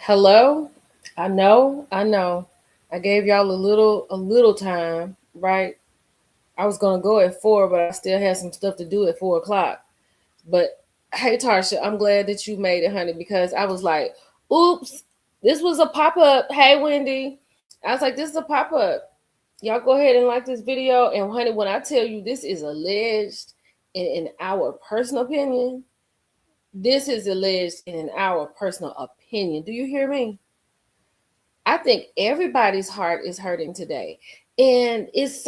Hello. I know. I gave y'all a little time, right? I was gonna go at 4, but I still had some stuff to do at 4 o'clock. But hey, Tarsha, I'm glad that you made it, honey, because I was like, oops, this was a pop up. Hey, Wendy. I was like, this is a pop up. Y'all go ahead and like this video. And honey, when I tell you this is alleged in our personal opinion, this is alleged in our personal opinion. Do you hear me? I think everybody's heart is hurting today. And it's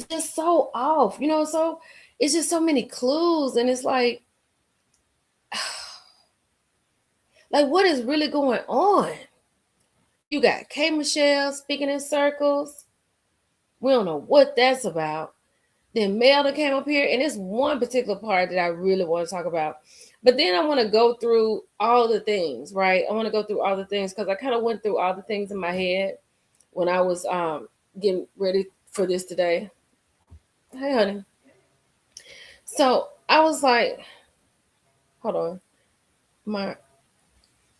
just so off, so it's just so many clues. And it's like what is really going on? You got K Michelle speaking in circles. We don't know what that's about. Then Melda came up here, and it's one particular part that I really want to talk about. But then I want to go through all the things, right? I want to go through all the things because I kind of went through all the things in my head when I was getting ready for this today. Hey, honey. So I was like, hold on, my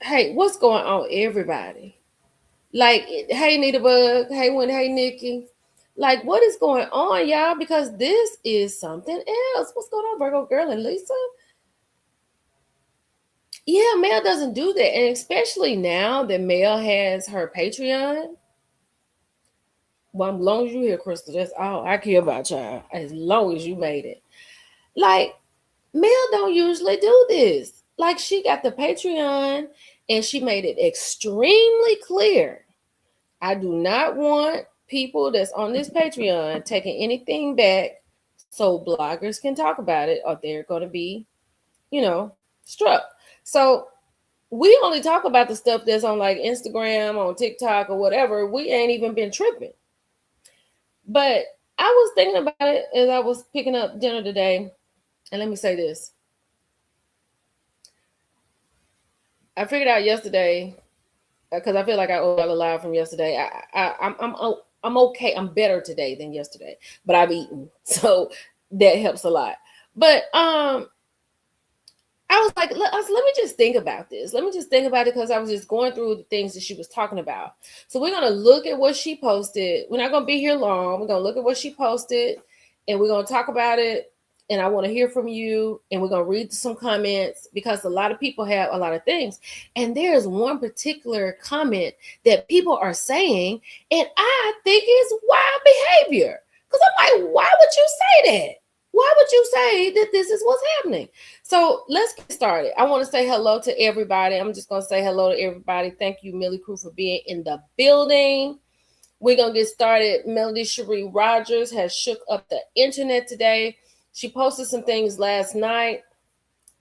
hey, what's going on, everybody? Like, hey, Nita Bug, hey, Wendy, hey, Nikki. Like, what is going on, y'all? Because this is something else. What's going on, Virgo girl and Lisa? Yeah, Mel doesn't do that, and especially now that Mel has her Patreon. Well, as long as you here, Crystal, that's all I care about, y'all. As long as you made it. Like, Mel don't usually do this. Like, she got the Patreon and she made it extremely clear. I do not want people that's on this Patreon taking anything back so bloggers can talk about it or they're going to be, struck. So we only talk about the stuff that's on like Instagram, on TikTok, or whatever. We ain't even been tripping. But I was thinking about it as I was picking up dinner today. And let me say this. I figured out yesterday because I feel like I owe y'all a lot from yesterday. I'm okay. I'm better today than yesterday, but I've eaten, so that helps a lot. But I was like, let me just think about this. Let me just think about it because I was just going through the things that she was talking about. So we're gonna look at what she posted. We're not gonna be here long. We're gonna look at what she posted, and we're gonna talk about it. And I want to hear from you. And we're gonna read some comments because a lot of people have a lot of things. And there's one particular comment that people are saying, and I think is wild behavior. Because I'm like, why would you say that? Why would you say that this is what's happening? So let's get started. I want to say hello to everybody. I'm just going to say hello to everybody. Thank you, Millie Crew, for being in the building. We're going to get started. Melody Cherie Rogers has shook up the internet today. She posted some things last night.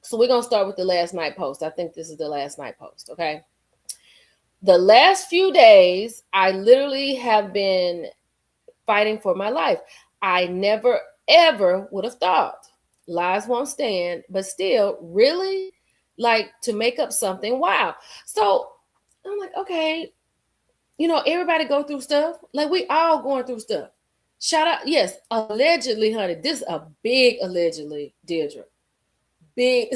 So we're going to start with the last night post. I think this is the last night post, okay? The last few days, I literally have been fighting for my life. I never, ever would have thought lies won't stand, but still, really, like to make up something. Wow. So I'm like, okay, everybody go through stuff. Like we all going through stuff. Shout out, yes, allegedly, honey. This is a big allegedly, Deirdre. Big.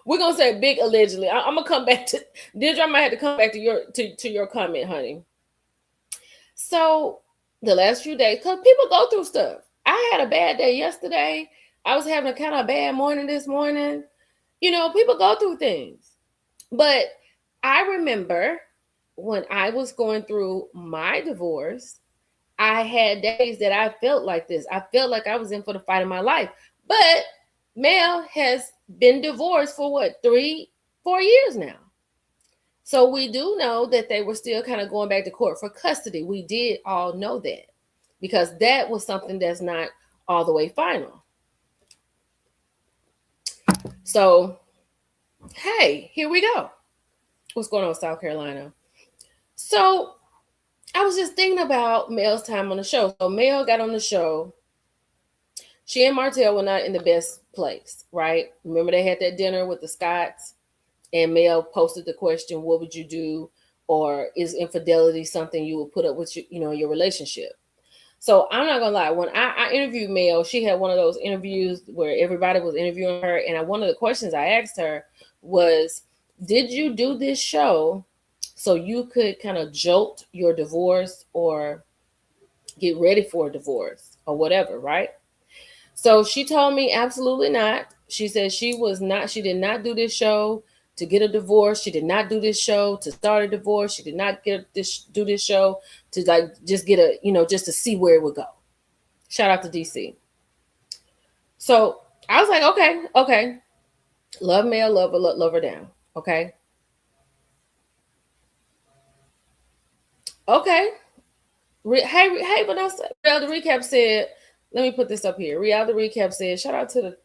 We're gonna say big allegedly. I'm gonna come back to Deirdre. I might have to come back to your comment, honey. So the last few days, because people go through stuff. I had a bad day yesterday. I was having a kind of bad morning this morning. People go through things. But I remember when I was going through my divorce, I had days that I felt like this. I felt like I was in for the fight of my life. But Mel has been divorced for what, 4 years now. So we do know that they were still kind of going back to court for custody. We did all know that because that was something that's not all the way final. So, hey, here we go. What's going on, South Carolina? So I was just thinking about Mel's time on the show. So Mel got on the show. She and Martell were not in the best place, right? Remember they had that dinner with the Scotts, and Mel posted the question, "What would you do?" Or is infidelity something you would put up with your relationship? So I'm not gonna lie. When I interviewed Mel, she had one of those interviews where everybody was interviewing her, and one of the questions I asked her was, "Did you do this show so you could kind of jolt your divorce or get ready for a divorce or whatever?" Right? So she told me absolutely not. She said she was not. She did not do this show to get a divorce. She did not do this show to start a divorce. She did not do this show to like just get a just to see where it would go. Shout out to DC. So I was like, okay, okay. Love Mel, love her down. Okay. Okay. Hey, Vanessa. Reality Recap said, let me put this up here. Reality Recap said, shout out to the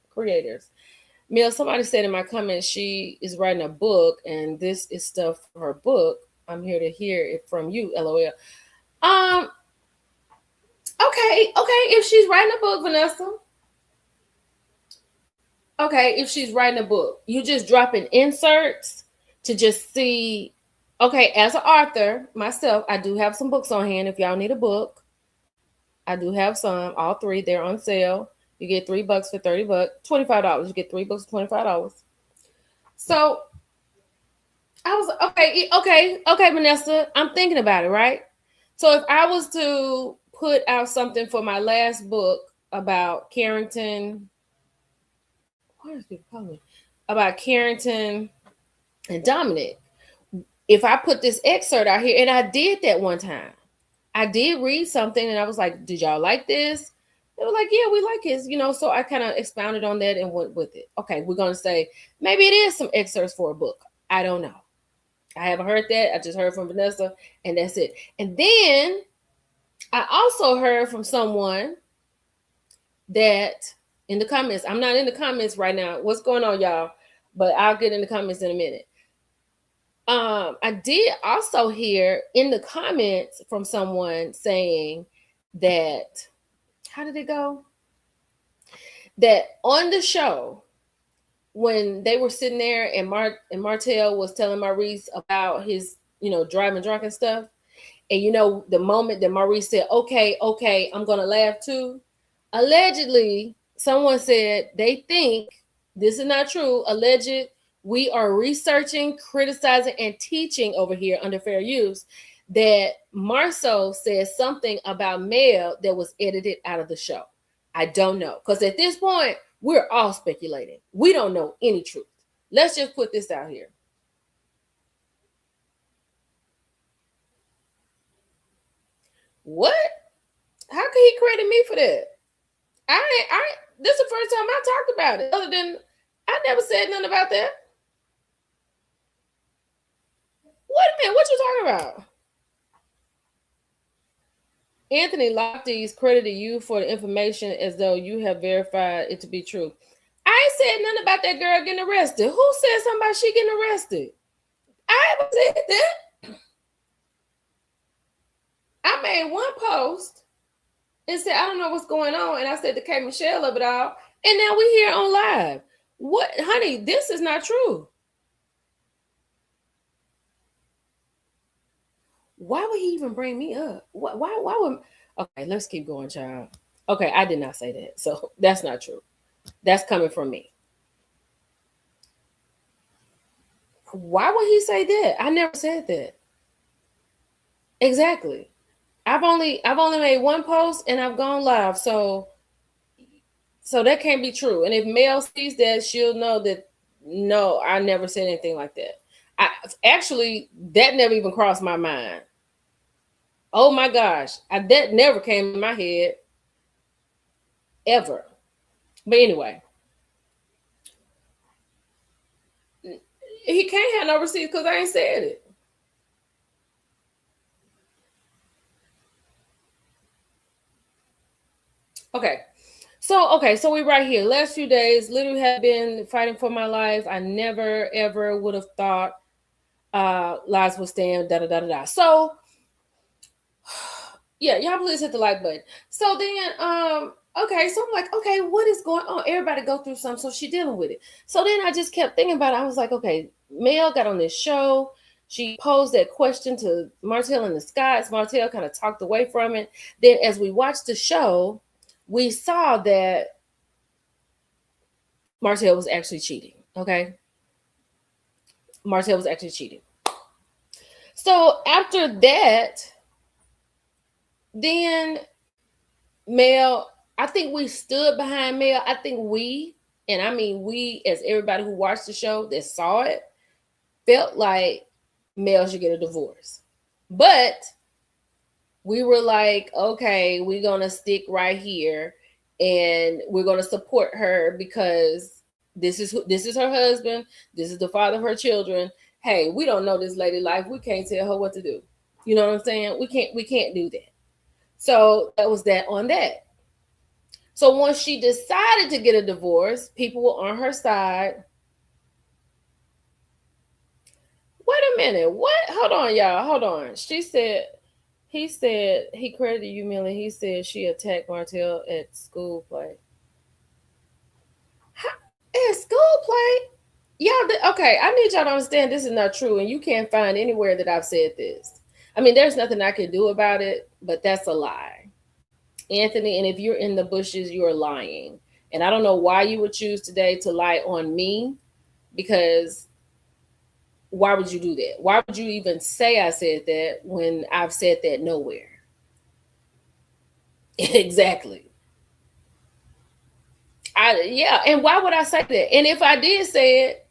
creators. Mel, somebody said in my comments she is writing a book, and this is stuff for her book. I'm here to hear it from you, LOL. Okay. If she's writing a book, Vanessa. Okay, if she's writing a book, you just dropping inserts to just see. Okay, as an author myself, I do have some books on hand. If y'all need a book, I do have some. All three, they're on sale. You get $3 for $30, $25. You get 3 books for $25. So I was okay, Vanessa. I'm thinking about it, right? So if I was to put out something for my last book about Carrington, what is people calling me? About Carrington and Dominic. If I put this excerpt out here, and I did that one time, I did read something, and I was like, "Did y'all like this?" They were like, "Yeah, we like it." So I kind of expounded on that and went with it. Okay, we're gonna say maybe it is some excerpts for a book. I don't know. I haven't heard that. I just heard from Vanessa, and that's it. And then I also heard from someone that in the comments, I'm not in the comments right now. What's going on, y'all? But I'll get in the comments in a minute. I did also hear in the comments from someone saying that, how did it go? That on the show, when they were sitting there and Martell was telling Maurice about his, driving drunk and stuff. And the moment that Maurice said, okay, I'm gonna laugh too. Allegedly, someone said they think this is not true. Alleged, we are researching, criticizing, and teaching over here under fair use that Marceau said something about Mel that was edited out of the show. I don't know. Because at this point, we're all speculating. We don't know any truth. Let's just put this out here. What? How could he credit me for that? This is the first time I talked about it. Other than I never said nothing about that. Wait a minute, what you talking about? Anthony Lofty's credited you for the information as though you have verified it to be true. I ain't said nothing about that girl getting arrested. Who said something about she getting arrested? I haven't said that. I made one post and said, I don't know what's going on. And I said to K. Michelle of it all. And now we're here on live. What, honey, this is not true. Why would he even bring me up? Why would, okay, let's keep going, child. Okay, I did not say that. So that's not true. That's coming from me. Why would he say that? I never said that. Exactly. I've only made one post and I've gone live. So that can't be true. And if Mel sees that, she'll know that no, I never said anything like that. That never even crossed my mind. Oh my gosh. That never came in my head. Ever. But anyway. He can't have no receipts because I ain't said it. Okay. So we right here. Last few days, literally have been fighting for my life. I never, ever would have thought lives would stand, da-da-da-da-da. So, yeah, y'all please hit the like button. So then, okay, so I'm like, okay, what is going on? Everybody go through something, so she dealing with it. So then I just kept thinking about it. I was like, okay, Mel got on this show. She posed that question to Martell in the skies. Martell kind of talked away from it. Then as we watched the show, we saw that Martell was actually cheating. Okay. Martell was actually cheating. So after that, then Mel, I think we stood behind Mel. I think we, and I mean we as everybody who watched the show that saw it, felt like Mel should get a divorce. But we were like, okay, we're going to stick right here and we're going to support her because this is her husband. This is the father of her children. Hey, we don't know this lady life. We can't tell her what to do. You know what I'm saying? We can't do that. So that was that on that. So once she decided to get a divorce, people were on her side. Wait a minute. What? Hold on, y'all. Hold on. He said he credited you, Millie. He said she attacked Martell at school play. At school play? Y'all, okay, I need y'all to understand this is not true, and you can't find anywhere that I've said this. I mean, there's nothing I can do about it, but that's a lie. Anthony, and if you're in the bushes, you're lying. And I don't know why you would choose today to lie on me, because why would you do that? Why would you even say I said that when I've said that nowhere? Exactly. Yeah, and why would I say that? And if I did say it,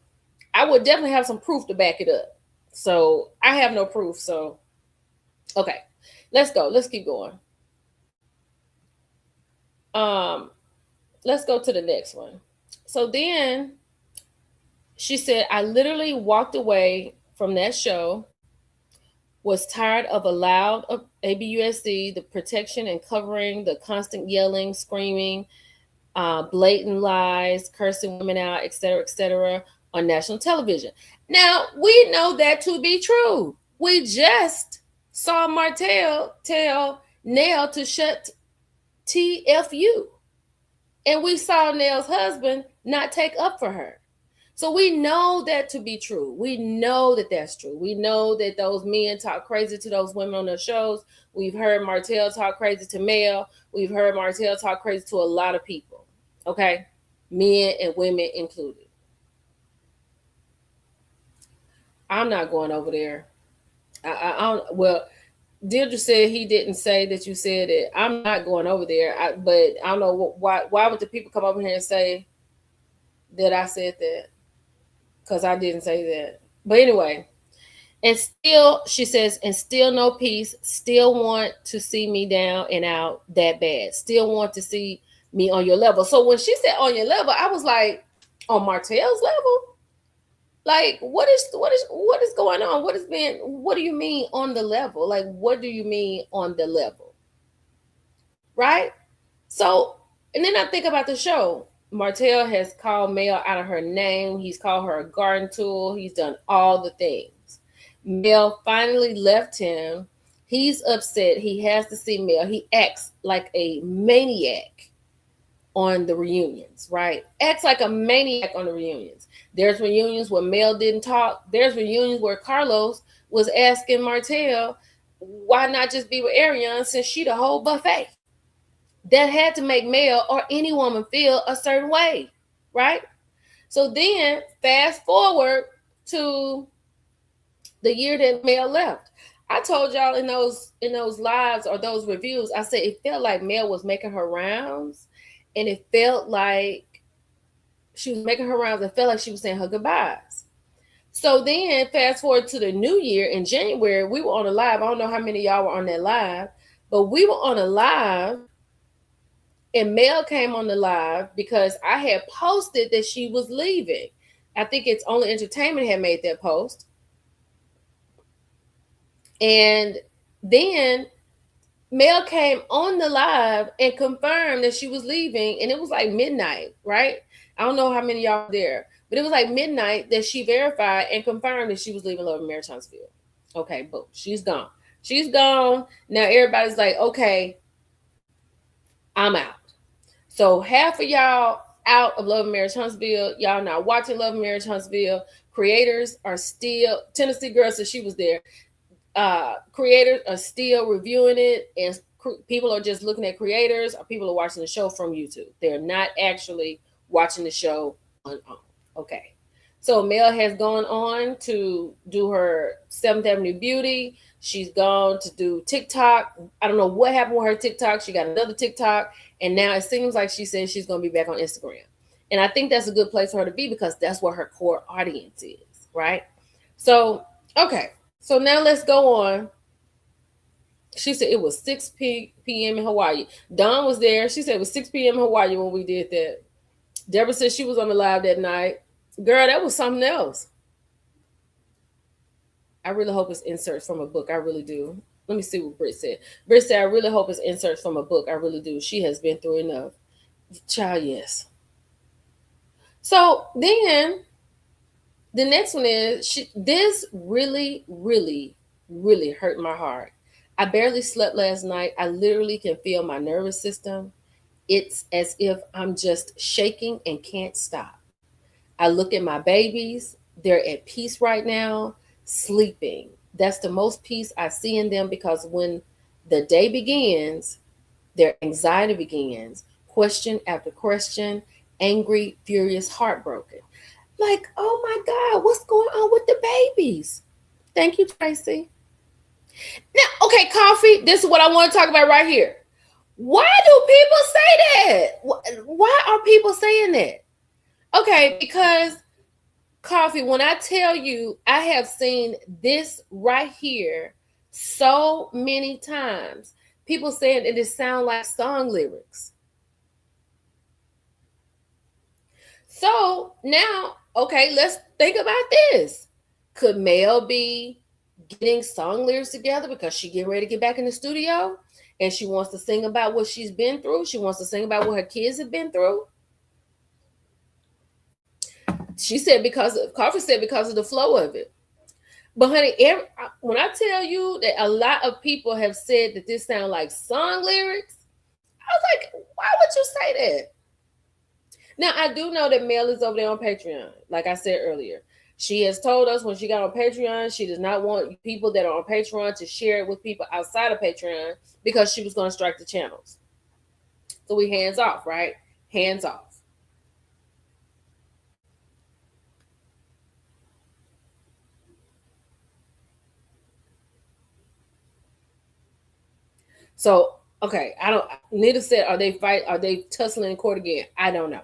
I would definitely have some proof to back it up. So I have no proof. So okay, let's go. Let's keep going. Let's go to the next one. So then she said, I literally walked away from that show, was tired of a loud ABUSC, the protection and covering, the constant yelling, screaming, blatant lies, cursing women out, etc., on national television. Now, we know that to be true. We just saw Martell tell Nell to shut TFU. And we saw Nell's husband not take up for her. So we know that to be true. We know that that's true. We know that those men talk crazy to those women on their shows. We've heard Martell talk crazy to Mel. We've heard Martell talk crazy to a lot of people. Okay? Men and women included. I'm not going over there. I don't. Well, Deirdre said he didn't say that you said it. I'm not going over there. But I don't know why. Why would the people come over here and say that I said that? Because I didn't say that. But anyway, and still, she says, and still no peace. Still want to see me down and out that bad. Still want to see me on your level. So when she said on your level, I was like, on Martell's level. Like, what is going on? What do you mean on the level? Like, what do you mean on the level? Right? So, and then I think about the show. Martell has called Mel out of her name. He's called her a garden tool. He's done all the things. Mel finally left him. He's upset. He has to see Mel. He acts like a maniac on the reunions, right? Acts like a maniac on the reunions. There's reunions where Mel didn't talk. There's reunions where Carlos was asking Martell, why not just be with Ariane since she the whole buffet? That had to make Mel or any woman feel a certain way, right? So then fast forward to the year that Mel left. I told y'all in those lives or those reviews, I said it felt like Mel was making her rounds, and it felt like she was making her rounds and felt like she was saying her goodbyes. So then fast forward to the new year in January, we were on a live. I don't know how many of y'all were on that live, but we were on a live, and Mel came on the live because I had posted that she was leaving. I think it's Only Entertainment had made that post. And then Mel came on the live and confirmed that she was leaving. And it was like midnight, right? I don't know how many of y'all were there, but it was like midnight that she verified and confirmed that she was leaving Love and Maritimes Field. Okay, boom. She's gone. She's gone. Now everybody's like, okay, I'm out. So half of y'all out of Love and Marriage Huntsville. Y'all not watching Love and Marriage Huntsville. Creators are still, Tennessee Girl said she was there. Creators are still reviewing it, and people are just looking at creators, or people are watching the show from YouTube. They're not actually watching the show on. Okay. So Mel has gone on to do her 7th Avenue Beauty. She's gone to do TikTok. I don't know what happened with her TikTok. She got another TikTok. And now it seems like she says she's going to be back on Instagram. And I think that's a good place for her to be, because that's where her core audience is, right? So, okay. So now let's go on. She said it was 6 p.m. in Hawaii. Dawn was there. She said it was 6 p.m. in Hawaii when we did that. Deborah said she was on the live that night. Girl, that was something else. I really hope it's inserts from a book. I really do. Let me see what Britt said. Britt said, I really hope it's inserts from a book. I really do. She has been through enough. Child, yes. So then the next one is, this really, really, really hurt my heart. I barely slept last night. I literally can feel my nervous system. It's as if I'm just shaking and can't stop. I look at my babies. They're at peace right now, sleeping. That's the most peace I see in them, because when the day begins, their anxiety begins. Question after question, angry, furious, heartbroken. Like, oh my God, what's going on with the babies? Thank you, Tracy. Now, okay, Coffee, this is what I want to talk about right here. Why do people say that? Why are people saying that? Okay, because Coffee, when I tell you, I have seen this right here so many times. People saying it sounds like song lyrics. So now, okay, let's think about this. Could Mel be getting song lyrics together because she getting ready to get back in the studio and she wants to sing about what she's been through? She wants to sing about what her kids have been through. She said Coffee said because of the flow of it. But honey, when I tell you that a lot of people have said that this sounds like song lyrics, I was like, why would you say that? Now, I do know that Mel is over there on Patreon. Like I said earlier, she has told us when she got on Patreon, she does not want people that are on Patreon to share it with people outside of Patreon, because she was going to strike the channels. So we hands off, right? Hands off. So, okay, Nita said, are they tussling in court again? I don't know.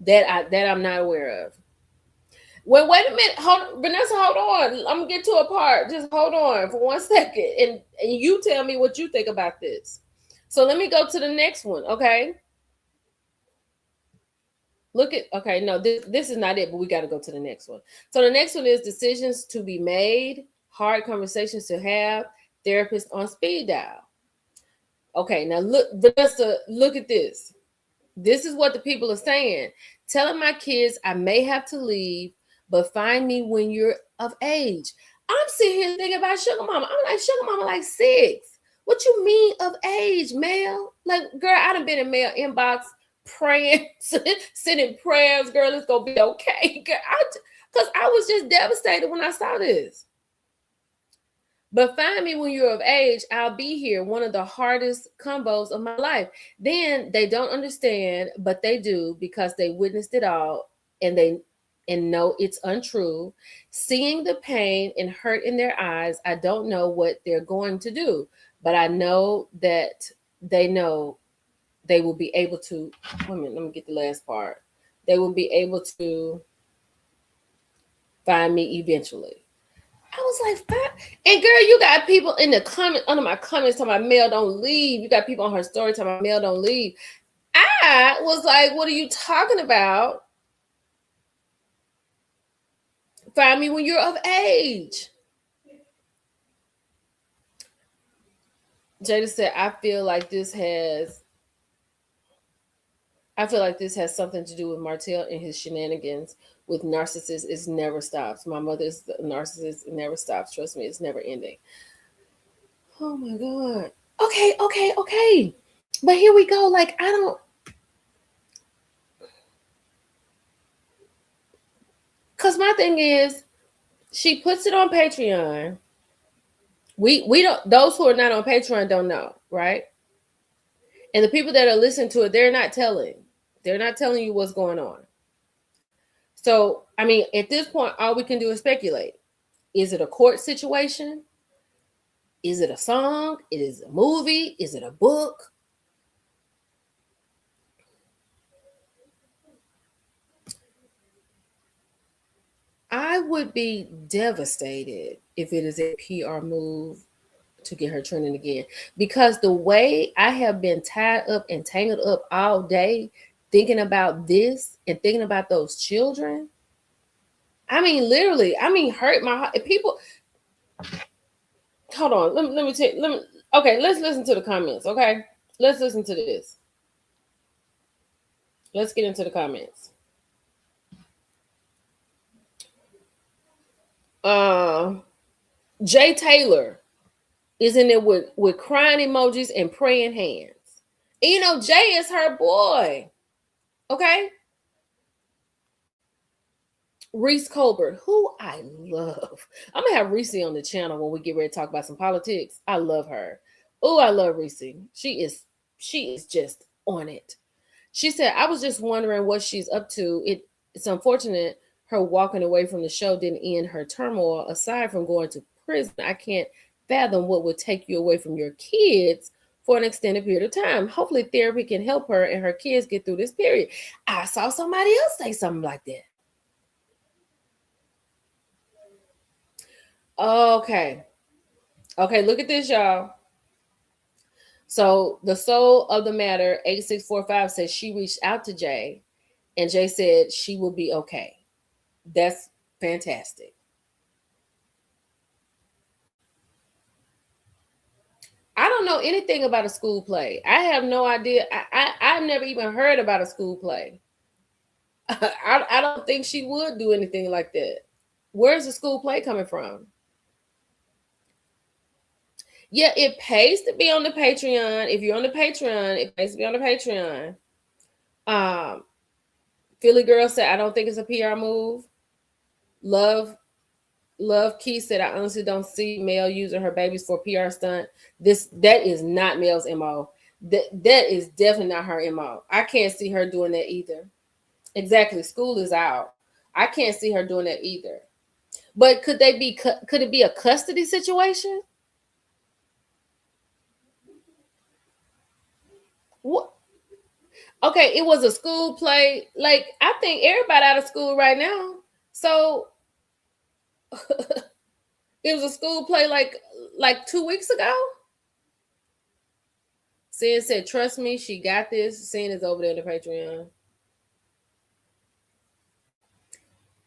That I'm not aware of. Well, wait a minute. Vanessa, hold on. I'm gonna get to a part. Just hold on for 1 second. And you tell me what you think about this. So let me go to the next one, okay? Okay, no, this is not it, but we got to go to the next one. So the next one is decisions to be made, hard conversations to have, therapist on speed dial. Okay, now look, Vanessa, look at this. This is what the people are saying. Telling my kids I may have to leave, but find me when you're of age. I'm sitting here thinking about Sugar Mama. I'm like, Sugar Mama, like 6. What you mean of age, Mel? Like, girl, I done been in Mel inbox praying, sending prayers. Girl, it's gonna be okay. Because I was just devastated when I saw this. But find me when you're of age. I'll be here. One of the hardest combos of my life. Then they don't understand, but they do, because they witnessed it all and know it's untrue. Seeing the pain and hurt in their eyes, I don't know what they're going to do, but I know that they know they will be able to. Wait a minute, let me get the last part. They will be able to find me eventually. I was like, and girl, you got people in the comment under my comments talking about Mel don't leave. You got people on her story talking about Mel don't leave. I was like, what are you talking about? Find me when you're of age. Jada said, I feel like this has something to do with Martell and his shenanigans with narcissists. It never stops. My mother is the narcissist. It never stops. Trust me, it's never ending. Oh my God. Okay. But here we go. Like, I don't. Because my thing is, she puts it on Patreon. We don't, those who are not on Patreon don't know, right? And the people that are listening to it, they're not telling you what's going on. So, I mean, at this point, all we can do is speculate. Is it a court situation? Is it a song? Is it a movie? Is it a book? I would be devastated if it is a PR move to get her trending again, because the way I have been tied up and tangled up all day thinking about this and thinking about those children. I mean, literally, hurt my heart. People, hold on. Let me take. Okay, let's listen to the comments. Okay, let's listen to this. Let's get into the comments. Jay Taylor is in there with crying emojis and praying hands. And you know, Jay is her boy. Okay. Reese Colbert, who I love. I'm gonna have Reese on the channel when we get ready to talk about some politics. I love her. Oh, I love Reese. She is just on it. She said, I was just wondering what she's up to. It's unfortunate her walking away from the show didn't end her turmoil. Aside from going to prison, I can't fathom what would take you away from your kids for an extended period of time. Hopefully therapy can help her and her kids get through this period. I saw somebody else say something like that. Okay, look at this, y'all. So the soul of the matter, 8645, says she reached out to Jay, and Jay said she will be okay. That's fantastic. I don't know anything about a school play. I have no idea. I've never even heard about a school play. I don't think she would do anything like that. Where's the school play coming from? Yeah, it pays to be on the Patreon. If you're on the Patreon, it pays to be on the Patreon. Philly Girl said, I don't think it's a PR move. Love Key said, I honestly don't see Mel using her babies for PR stunt. That is not Mel's MO. That is definitely not her MO. I can't see her doing that either. Exactly. School is out. I can't see her doing that either. But could it be a custody situation? What? Okay, it was a school play. Like, I think everybody out of school right now. So it was a school play like 2 weeks ago. Sin said, trust me, she got this. Sin is over there in the Patreon.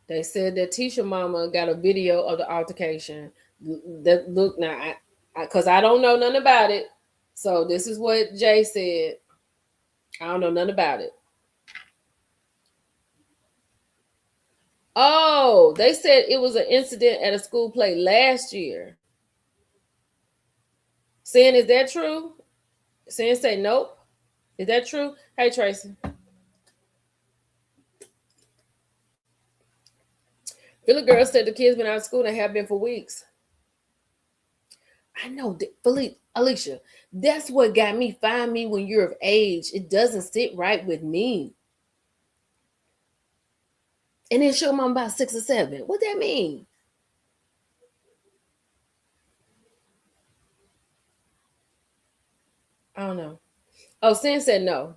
They said that Tisha mama got a video of the altercation. That look now, because I don't know nothing about it. So this is what Jay said. I don't know nothing about it. Oh, they said it was an incident at a school play last year. Sin, is that true? Sin say nope. Is that true? Hey, Tracy. Philly Girl said the kids been out of school and have been for weeks. I know, Alicia, that's what got me. Find me when you're of age. It doesn't sit right with me. And then show mom about 6 or 7. What that mean? I don't know. Oh, Sin said no.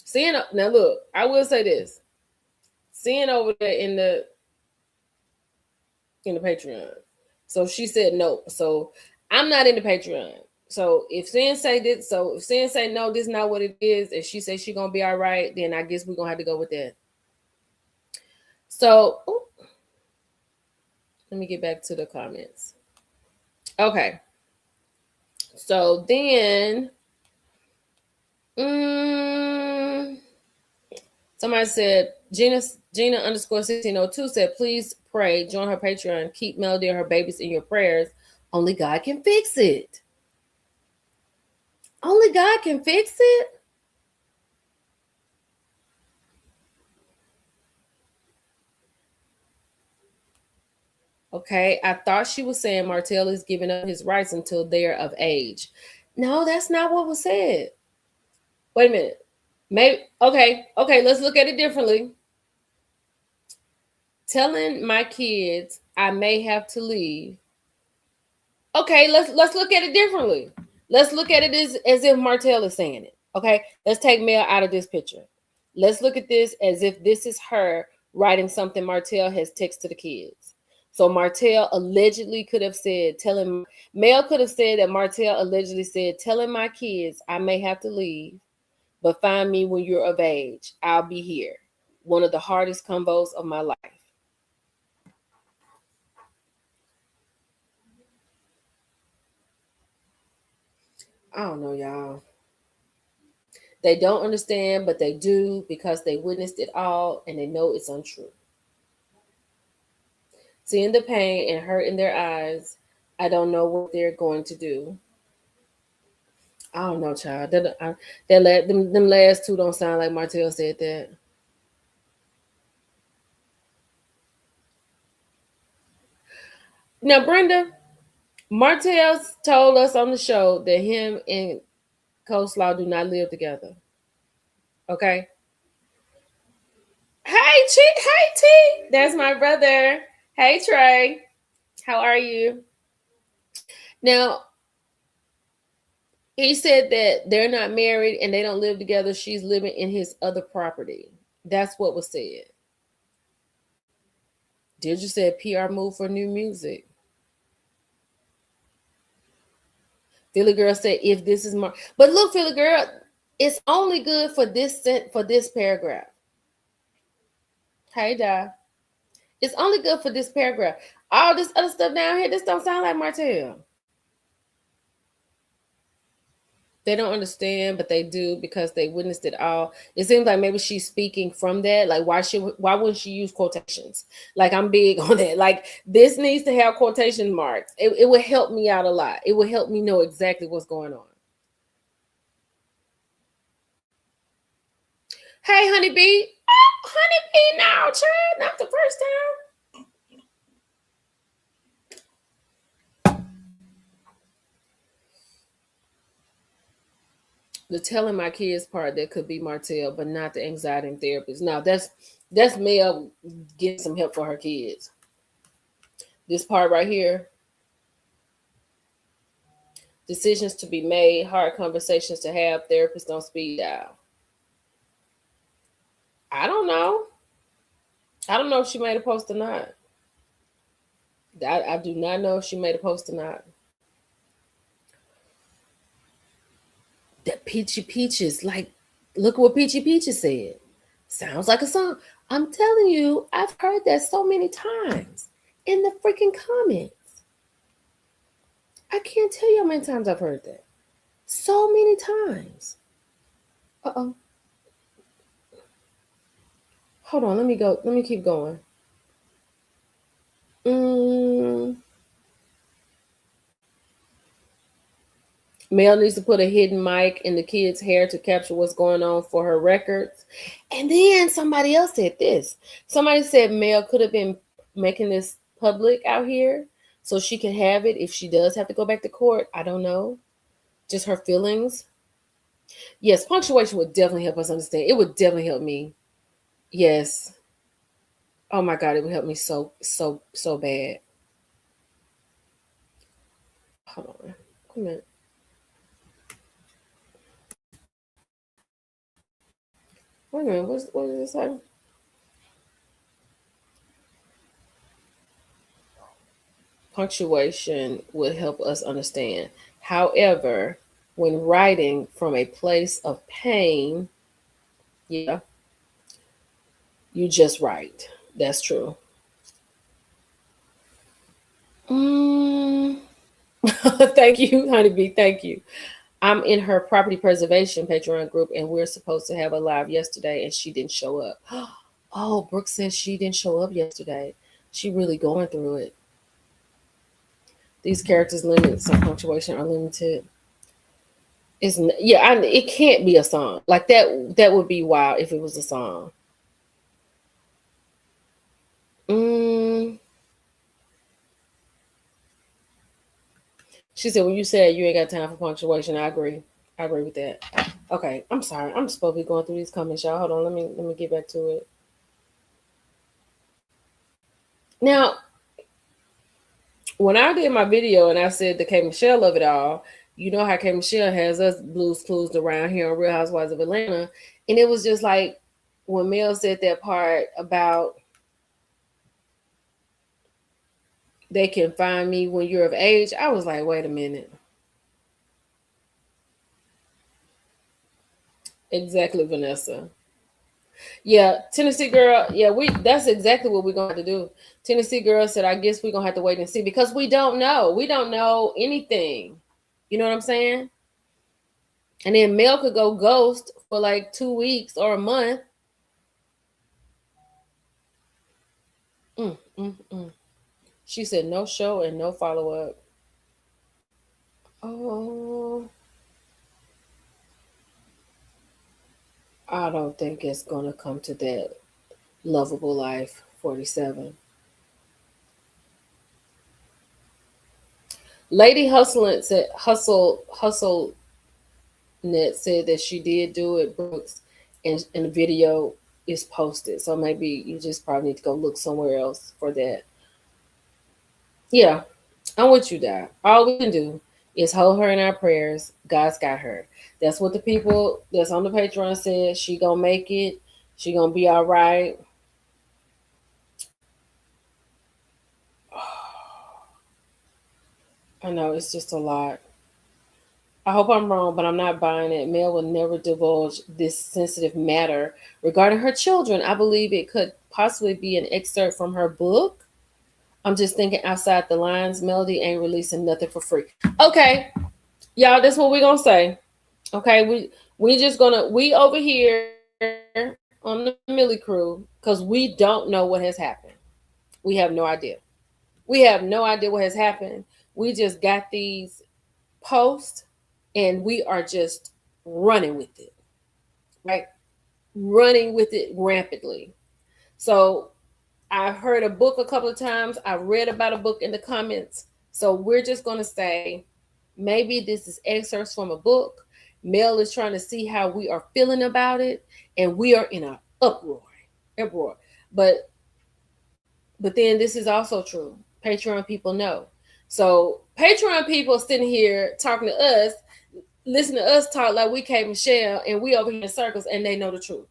Sin, now look, I will say this. Sin over there in the Patreon. So she said no. So I'm not in the Patreon. So if Sin say this, so if Sin say no, this is not what it is, and she says she gonna be all right, then I guess we're gonna have to go with that. So let me get back to the comments. Okay. So then somebody said Gina _ 1602 said, please pray, join her Patreon, keep Melody and her babies in your prayers. Only God can fix it. Only God can fix it. Okay, I thought she was saying Martell is giving up his rights until they're of age. No, that's not what was said. Wait a minute. Maybe okay, let's look at it differently. Telling my kids I may have to leave. Okay, let's look at it differently. Let's look at it as if Martell is saying it. Okay, let's take Mel out of this picture. Let's look at this as if this is her writing something Martell has texted the kids. So Martell allegedly could have said, telling Mel could have said that Martell allegedly said, telling my kids I may have to leave, but find me when you're of age. I'll be here. One of the hardest combos of my life. I don't know, y'all. They don't understand, but they do because they witnessed it all and they know it's untrue. Seeing the pain and hurt in their eyes, I don't know what they're going to do. I don't know, child. Them last two don't sound like Martell said that. Now, Brenda, Martell told us on the show that him and Coleslaw do not live together. Okay. Hey T, that's my brother. Hey Trey, how are you? Now, he said that they're not married and they don't live together. She's living in his other property. That's what was said. Did you say PR move for new music? Philly girl said, "If this is more," but look, Philly girl, it's only good for this paragraph. Hey, Di, it's only good for this paragraph. All this other stuff down here, this don't sound like Martell. They don't understand, but they do because they witnessed it all. It seems like maybe she's speaking from that. Like, why wouldn't she use quotations? Like, I'm big on that. Like, this needs to have quotation marks. It would help me out a lot. It would help me know exactly what's going on. Hey, honeybee. Oh, honeybee, now, child. Not the first time. The telling my kids part that could be Martell, but not the anxiety therapist. Now that's Mel getting some help for her kids. This part right here, decisions to be made, hard conversations to have, therapists don't speed dial. I don't know. I don't know if she made a post or not. I do not know if she made a post or not. That Peachy Peaches, like, look what Peachy Peaches said. Sounds like a song. I'm telling you, I've heard that so many times in the freaking comments. I can't tell you how many times I've heard that. So many times. Uh-oh. Hold on, let me go. Let me keep going. Mel needs to put a hidden mic in the kid's hair to capture what's going on for her records. And then somebody else said this. Somebody said Mel could have been making this public out here so she can have it if she does have to go back to court. I don't know. Just her feelings. Yes, punctuation would definitely help us understand. It would definitely help me. Yes. Oh my God, it would help me so bad. Hold on. Come on. Wait a minute. What did it say? Punctuation would help us understand. However, when writing from a place of pain, yeah, you just write. That's true. Mm. Thank you, honeybee. Thank you. I'm in her property preservation Patreon group, and we're supposed to have a live yesterday, and she didn't show up. Oh, Brooke says she didn't show up yesterday. She really going through it. These characters limit some punctuation are limited. It can't be a song like that. That would be wild if it was a song. Mm, She said, when you said you ain't got time for punctuation, I agree. I agree with that. Okay, I'm sorry. I'm supposed to be going through these comments, y'all. Hold on, let me get back to it. Now, when I did my video and I said the K Michelle of it all, you know how K Michelle has us Blues Clues around here on Real Housewives of Atlanta, and it was just like when Mel said that part about they can find me when you're of age. I was like, wait a minute. Exactly, Vanessa. Yeah, Tennessee girl. Yeah, we that's exactly what we're gonna have to do. Tennessee girl said, I guess we're gonna have to wait and see because we don't know. We don't know anything. You know what I'm saying? And then Mel could go ghost for like 2 weeks or a month. Mm, mm, mm. She said no show and no follow up. Oh, I don't think it's gonna come to that. Lovable Life 47. Lady Hustling said hustle net said that she did do it, Brooks, and the video is posted. So maybe you just probably need to go look somewhere else for that. Yeah, I'm with you, Dad. All we can do is hold her in our prayers. God's got her. That's what the people that's on the Patreon said. She gonna make it. She gonna be all right. I know it's just a lot. I hope I'm wrong, but I'm not buying it. Mel will never divulge this sensitive matter regarding her children. I believe it could possibly be an excerpt from her book. I'm just thinking outside the lines. Melody ain't releasing nothing for free. Okay, y'all, that's what we're gonna say. Okay, we just gonna we over here on the Millie Crew because we don't know what has happened. We have no idea. We have no idea what has happened. We just got these posts and we are just running with it, right? Running with it rampantly. So I've heard a book a couple of times. I read about a book in the comments. So we're just going to say maybe this is excerpts from a book. Mel is trying to see how we are feeling about it, and we are in an uproar. But but then this is also true. Patreon people know. So Patreon people sitting here talking to us, listen to us talk like we K Michelle, and we over here in circles, and they know the truth.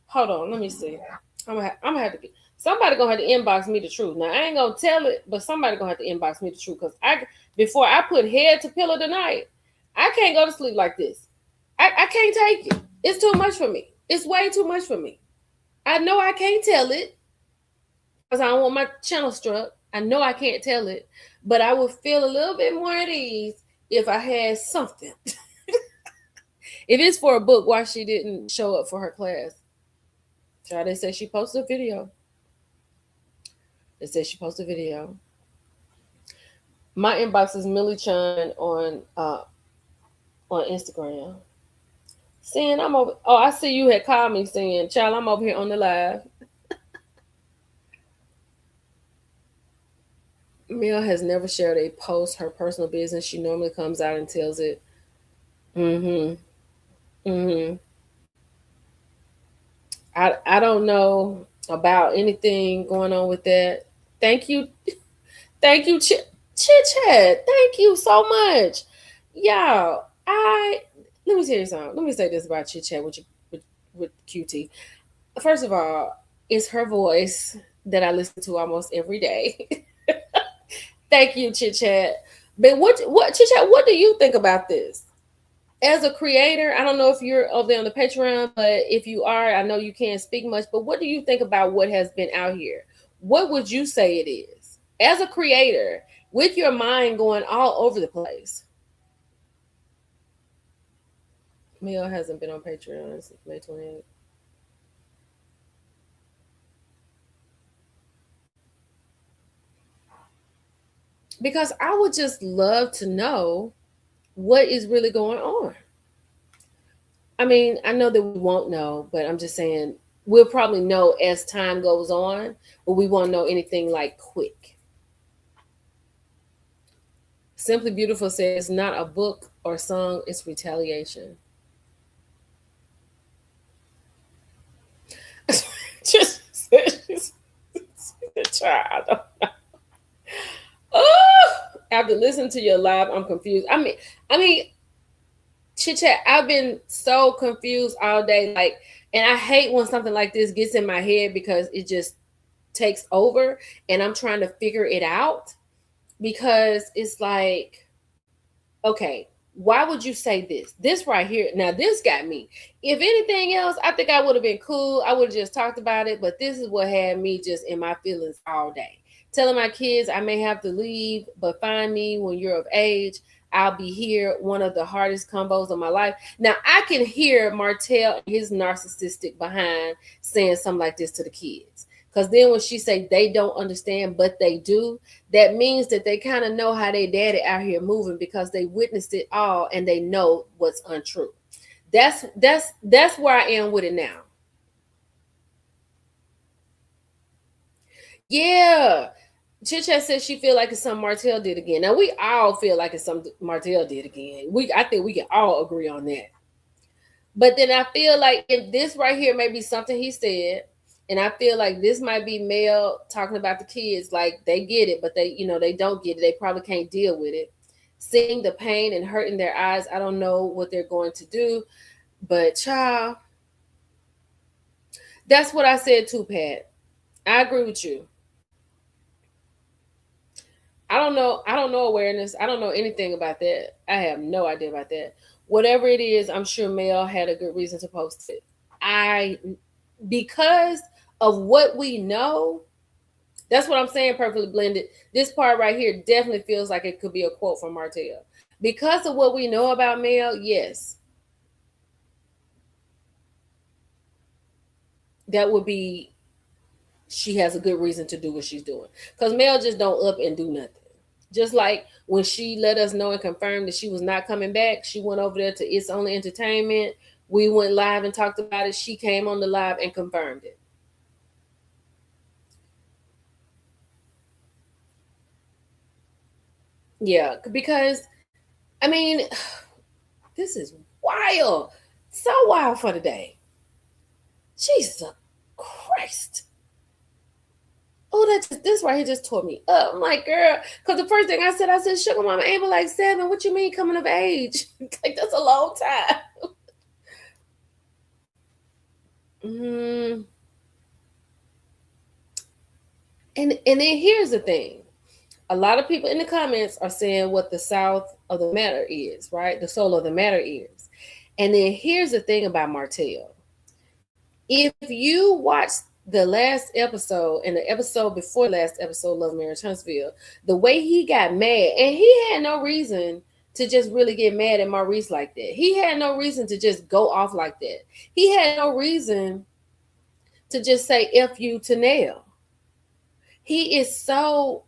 Hold on, let me see. I'm gonna have to get somebody gonna have to inbox me the truth. Now I ain't gonna tell it, but somebody gonna have to inbox me the truth because I before I put head to pillow tonight, I can't go to sleep like this. I can't take it. It's too much for me. It's way too much for me. I know I can't tell it because I don't want my channel struck. I know I can't tell it, but I would feel a little bit more at ease if I had something. If it's for a book, why she didn't show up for her class? They said she posted a video. They said she posted a video. My inbox is Millie Chan on Instagram. Saying I'm over. Oh, I see you had called me saying, "Child, I'm over here on the live." Mel has never shared a post her personal business. She normally comes out and tells it. Mm-hmm. Mm-hmm. I don't know about anything going on with that. Thank you. Thank you, Chit Chat. Thank you so much. Y'all, let me tell you something. Let me say this about Chit Chat with QT. First of all, it's her voice that I listen to almost every day. Thank you, Chit Chat. But what Chit Chat, what do you think about this? As a creator, I don't know if you're over there on the Patreon, but if you are, I know you can't speak much, but what do you think about what has been out here? What would you say it is? As a creator, with your mind going all over the place. Mel hasn't been on Patreon since May 28th. Because I would just love to know what is really going on. I mean, I know that we won't know, but I'm just saying we'll probably know as time goes on, but we won't know anything like quick. Simply Beautiful says, not a book or song, it's retaliation. Just she's a child. Oh, after listening to your live, I'm confused. I mean, chit chat. I've been so confused all day. Like, and I hate when something like this gets in my head because it just takes over, and I'm trying to figure it out because it's like, okay, why would you say this? This right here, now this got me. If anything else, I think I would have been cool. I would have just talked about it, but this is what had me just in my feelings all day. Telling my kids I may have to leave, but find me when you're of age. I'll be here. One of the hardest combos of my life. Now I can hear Martell, his narcissistic behind, saying something like this to the kids. Because then when she say they don't understand, but they do, that means that they kind of know how they daddy out here moving because they witnessed it all and they know what's untrue. That's where I am with it now. Yeah. Chit Chat says she feel like it's something Martell did again. Now we all feel like it's something Martell did again. I think we can all agree on that. But then I feel like if this right here may be something he said, and I feel like this might be Mel talking about the kids, like they get it, but they don't get it. They probably can't deal with it. Seeing the pain and hurt in their eyes, I don't know what they're going to do. But child, that's what I said too, Pat. I agree with you. I don't know. I don't know awareness. I don't know anything about that. I have no idea about that. Whatever it is, I'm sure Mel had a good reason to post it. I because of what we know, that's what I'm saying, perfectly blended. This part right here definitely feels like it could be a quote from Martell. Because of what we know about Mel, yes, that would be she has a good reason to do what she's doing. Because Mel just don't up and do nothing. Just like when she let us know and confirmed that she was not coming back, she went over there to It's Only Entertainment. We went live and talked about it. She came on the live and confirmed it. Yeah, because I mean, this is wild. So wild for today. Jesus Christ. Oh, this right here just tore me up. I'm like, girl, because the first thing I said, Sugar Mama ain't but like 7. What you mean coming of age? Like, that's a long time. Mm. And then here's the thing. A lot of people in the comments are saying what the south of the matter is, right? The soul of the matter is. And then here's the thing about Martell. If you watch the last episode and the episode before last episode, Love Marriage Huntsville, the way he got mad, and he had no reason to just really get mad at Maurice like that. He had no reason to just go off like that. He had no reason to just say F you to Nell. He is so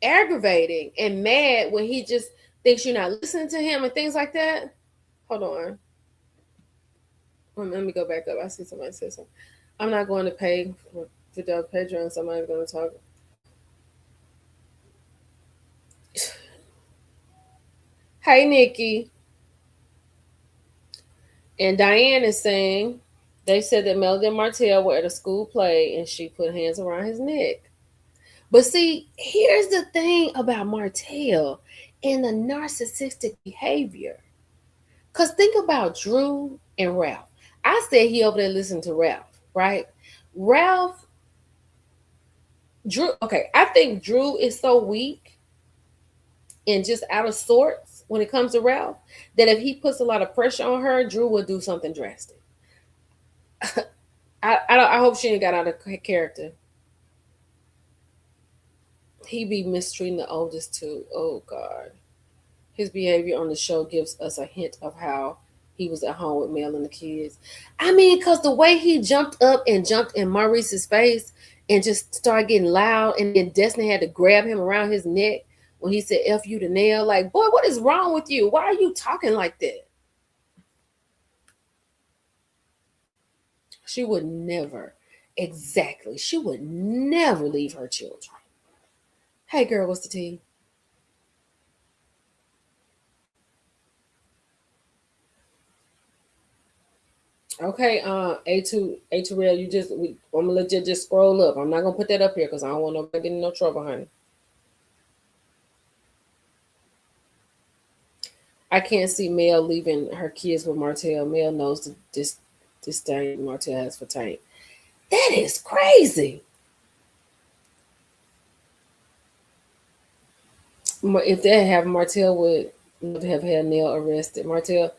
aggravating and mad when he just thinks you're not listening to him and things like that. Hold on. Let me go back up. I see somebody say something. I'm not going to pay for the Patreon. Somebody's going to talk. Hey, Nikki. And Diane is saying they said that Melody and Martell were at a school play and she put hands around his neck. But see, here's the thing about Martell and the narcissistic behavior. Because think about Drew and Ralph. I said he over there listening to Ralph, right? Ralph, Drew, okay, I think Drew is so weak and just out of sorts when it comes to Ralph that if he puts a lot of pressure on her, Drew will do something drastic. I hope she ain't got out of character. He be mistreating the oldest too. Oh God. His behavior on the show gives us a hint of how he was at home with Mel and the kids. I mean, because the way he jumped up and jumped in Maurice's face and just started getting loud, and then Destiny had to grab him around his neck when he said F you to Nell. Like, boy, what is wrong with you? Why are you talking like that? She would never, exactly, she would never leave her children. Hey, girl, what's the tea? Okay, A2 Rail, I'm gonna let you just scroll up. I'm not gonna put that up here because I don't want nobody getting in no trouble, honey. I can't see Mel leaving her kids with Martell. Mel knows this disdain Martell has for Tank. That is crazy. If they have Martell would have had Nell arrested. Martell.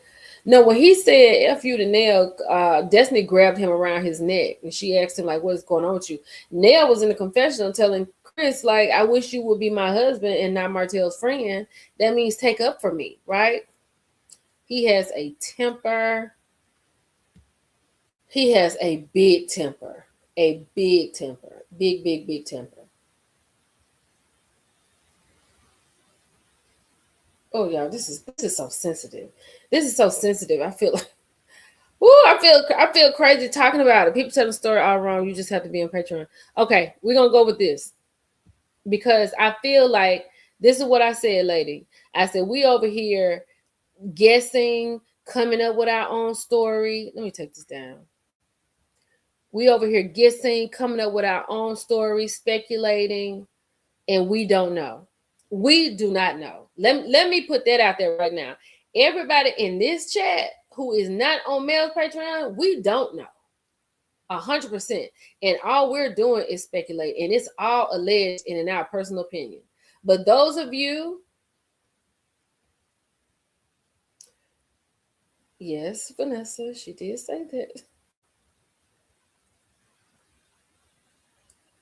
No, when he said F you to Nell, Destiny grabbed him around his neck and she asked him, like, what's going on with you? Nell was in the confessional telling Chris, like, I wish you would be my husband and not Martell's friend. That means take up for me, right? He has a temper. He has a big temper. A big temper. Big, big, big temper. Oh, y'all, this is so sensitive. This is so sensitive. I feel like, I feel crazy talking about it. People tell the story all wrong. You just have to be on Patreon. Okay, we're gonna go with this because I feel like this is what I said, lady. I said we over here guessing, coming up with our own story. Let me take this down. We over here guessing, coming up with our own story, speculating, and we don't know. We do not know. Let me put that out there right now. Everybody in this chat who is not on Mel's Patreon, we don't know. 100%. And all we're doing is speculate. And it's all alleged and in our personal opinion. But those of you, yes, Vanessa, she did say that.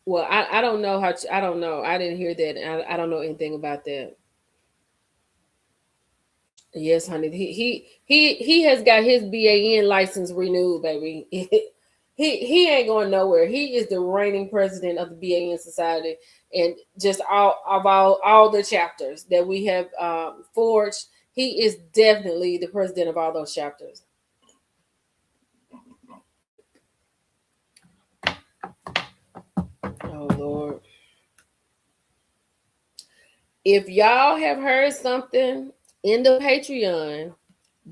Well, I don't know I don't know. I didn't hear that. I don't know anything about that. Yes, honey. He has got his BAN license renewed, baby. He ain't going nowhere. He is the reigning president of the BAN Society, and just all the chapters that we have forged. He is definitely the president of all those chapters. Oh Lord. If y'all have heard something in the Patreon,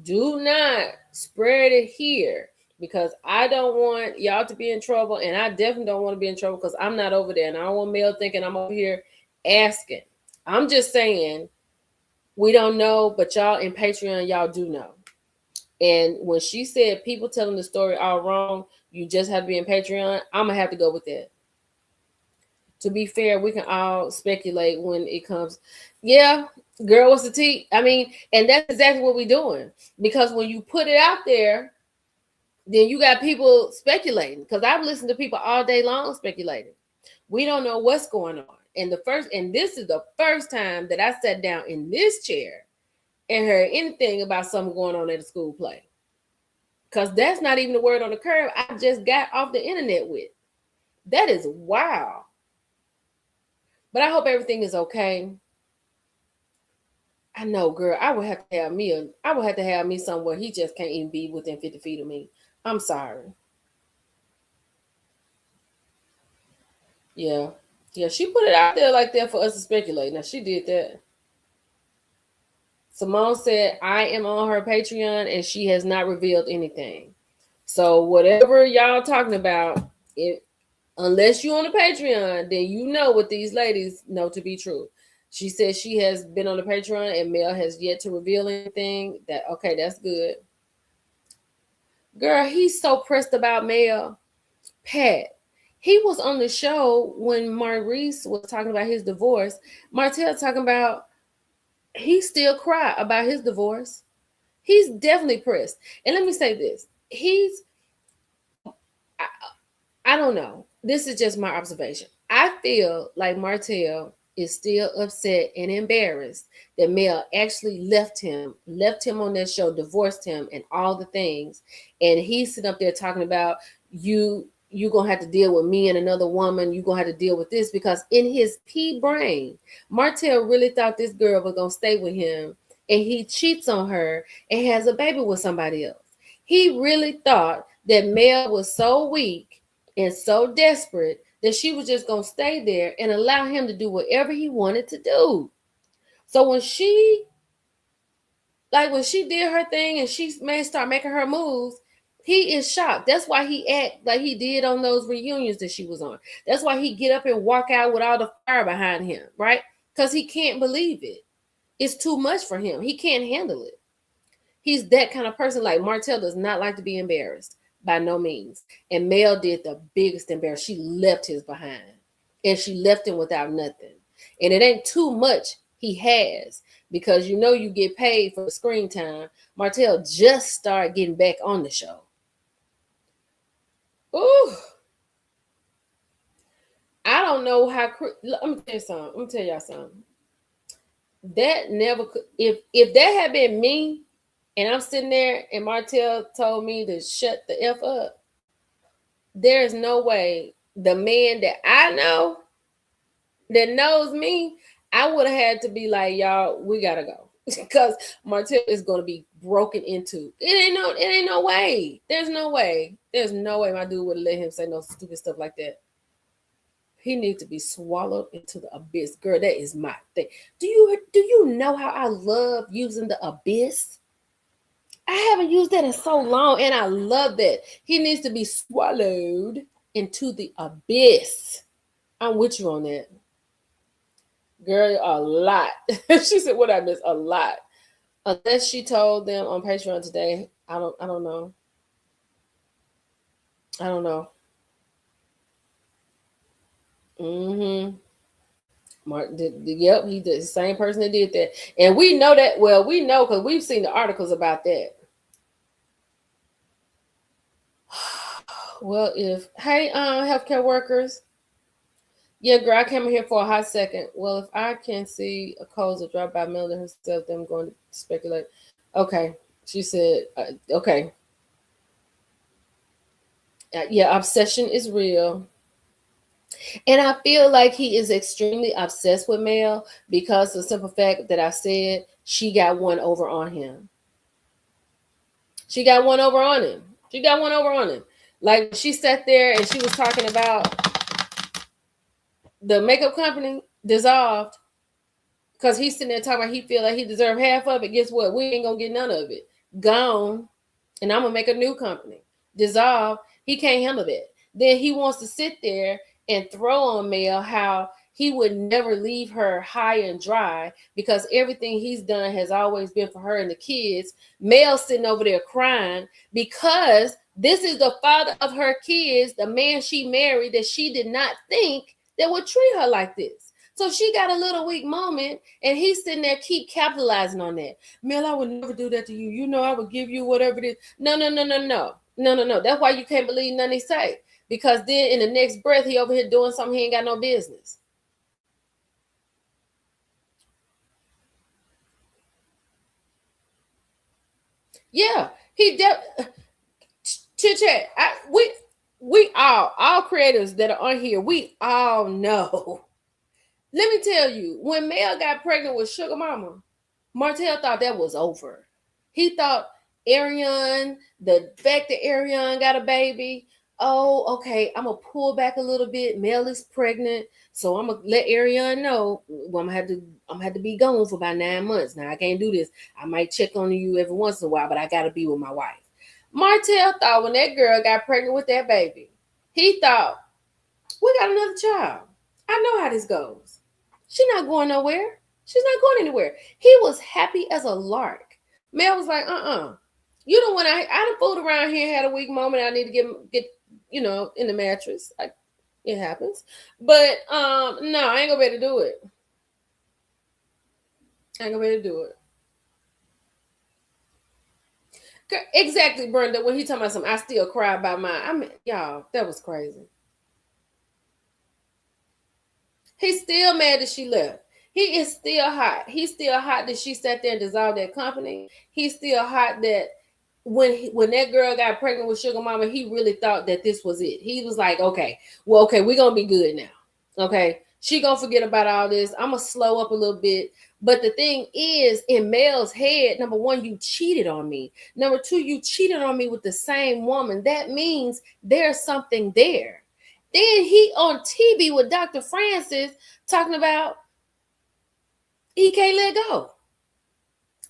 do not spread it here because I don't want y'all to be in trouble, and I definitely don't want to be in trouble because I'm not over there, and I don't want Mel thinking I'm over here asking. I'm just saying we don't know, but y'all in Patreon, y'all do know. And when she said people telling the story all wrong, you just have to be in Patreon, I'm gonna have to go with that. To be fair, we can all speculate when it comes. Yeah, girl, what's the tea? I mean, and that's exactly what we're doing. Because when you put it out there, then you got people speculating. Because I've listened to people all day long speculating. We don't know what's going on. And this is the first time that I sat down in this chair and heard anything about something going on at a school play. Because that's not even the word on the curve I just got off the internet with. That is wow. But I hope everything is okay. I know, girl. I would have to have me somewhere he just can't even be within 50 feet of me. I'm sorry. Yeah. Yeah, she put it out there like that for us to speculate. Now she did that. Simone said, I am on her Patreon and she has not revealed anything. So whatever y'all talking about, unless you on the Patreon, then you know what these ladies know to be true. She says she has been on the Patreon and Mel has yet to reveal anything. Okay, that's good. Girl, he's so pressed about Mel. Pat, he was on the show when Maurice was talking about his divorce. Martell talking about he still cry about his divorce. He's definitely pressed. And let me say this. I don't know. This is just my observation. I feel like Martell is still upset and embarrassed that Mel actually left him on that show, divorced him, and all the things. And he's sitting up there talking about you gonna have to deal with me and another woman. You gonna have to deal with this because in his pea brain, Martell really thought this girl was gonna stay with him, and he cheats on her and has a baby with somebody else. He really thought that Mel was so weak and so desperate that she was just going to stay there and allow him to do whatever he wanted to do. So when she did her thing and she may start making her moves, He is shocked. That's why he act like he did on those reunions that she was on. That's why he get up and walk out with all the fire behind him, right? Because he can't believe it. It's too much for him. He can't handle it. He's that kind of person. Like Martell does not like to be embarrassed by no means. And Mel did the biggest embarrassment. She left his behind. And she left him without nothing. And it ain't too much he has, because you know you get paid for the screen time. Martell just started getting back on the show. Ooh. I don't know how. Let me tell you something. Let me tell y'all something. That never could. If that had been me, and I'm sitting there, and Martell told me to shut the F up, there's no way the man that I know, that knows me, I would have had to be like, y'all, we gotta go. Because Martell is gonna be broken into. It ain't no way. There's no way. There's no way my dude would have let him say no stupid stuff like that. He needs to be swallowed into the abyss. Girl, that is my thing. Do you know how I love using the abyss? I haven't used that in so long, and I love that. He needs to be swallowed into the abyss. I'm with you on that. Girl, a lot. She said, what I missed? A lot. Unless she told them on Patreon today. I don't know. I don't know. Mm-hmm. Mark did, yep, he did the same person that did that. And we know that, well, we know because we've seen the articles about that. Well, hey, healthcare workers. Yeah, girl, I came in here for a hot second. Well, if I can see a cause of drop by Melody herself, then I'm going to speculate. Okay. She said, okay. Yeah, obsession is real. And I feel like he is extremely obsessed with Mel because of the simple fact that I said she got one over on him. She got one over on him. She got one over on him. Like she sat there and she was talking about the makeup company dissolved because he's sitting there talking about he feel like he deserved half of it. Guess what? We ain't gonna get none of it. Gone. And I'm gonna make a new company. Dissolve. He can't handle that. Then he wants to sit there and throw on Mel how he would never leave her high and dry because everything he's done has always been for her and the kids. Mel sitting over there crying because this is the father of her kids, the man she married that she did not think that would treat her like this. So she got a little weak moment, and he's sitting there keep capitalizing on that. Mel, I would never do that to you. You know I would give you whatever it is. No. That's why you can't believe nothing he say. Because then in the next breath, he over here doing something he ain't got no business. Yeah, he chit chat. We all creators that are on here, we all know. Let me tell you, when Mel got pregnant with Sugar Mama, Martell thought that was over. He thought Ariane, the fact that Ariane got a baby, oh, okay, I'm gonna pull back a little bit. Mel is pregnant, so I'm gonna let Ariane know. Well, I'm gonna have to be gone for about 9 months. Now I can't do this. I might check on you every once in a while, but I gotta be with my wife. Martell thought when that girl got pregnant with that baby, he thought, we got another child. I know how this goes. She's not going nowhere. She's not going anywhere. He was happy as a lark. Mel was like, you don't want to. I done fooled around here, had a weak moment. I need to get in the mattress. It happens. But no, I ain't gonna be able to do it. I ain't gonna be able to do it. Exactly, Brenda. When he talking about something, I still cry about mine. I mean, y'all, that was crazy. He's still mad that she left. He is still hot. He's still hot that she sat there and dissolved that company. He's still hot that when that girl got pregnant with Sugar Mama, he really thought that this was it. He was like, okay, we're gonna be good now. Okay, she gonna forget about all this. I'm gonna slow up a little bit. But the thing is, in Mel's head, number one, you cheated on me. Number two, you cheated on me with the same woman. That means there's something there. Then he on TV with Dr. Francis talking about he can't let go.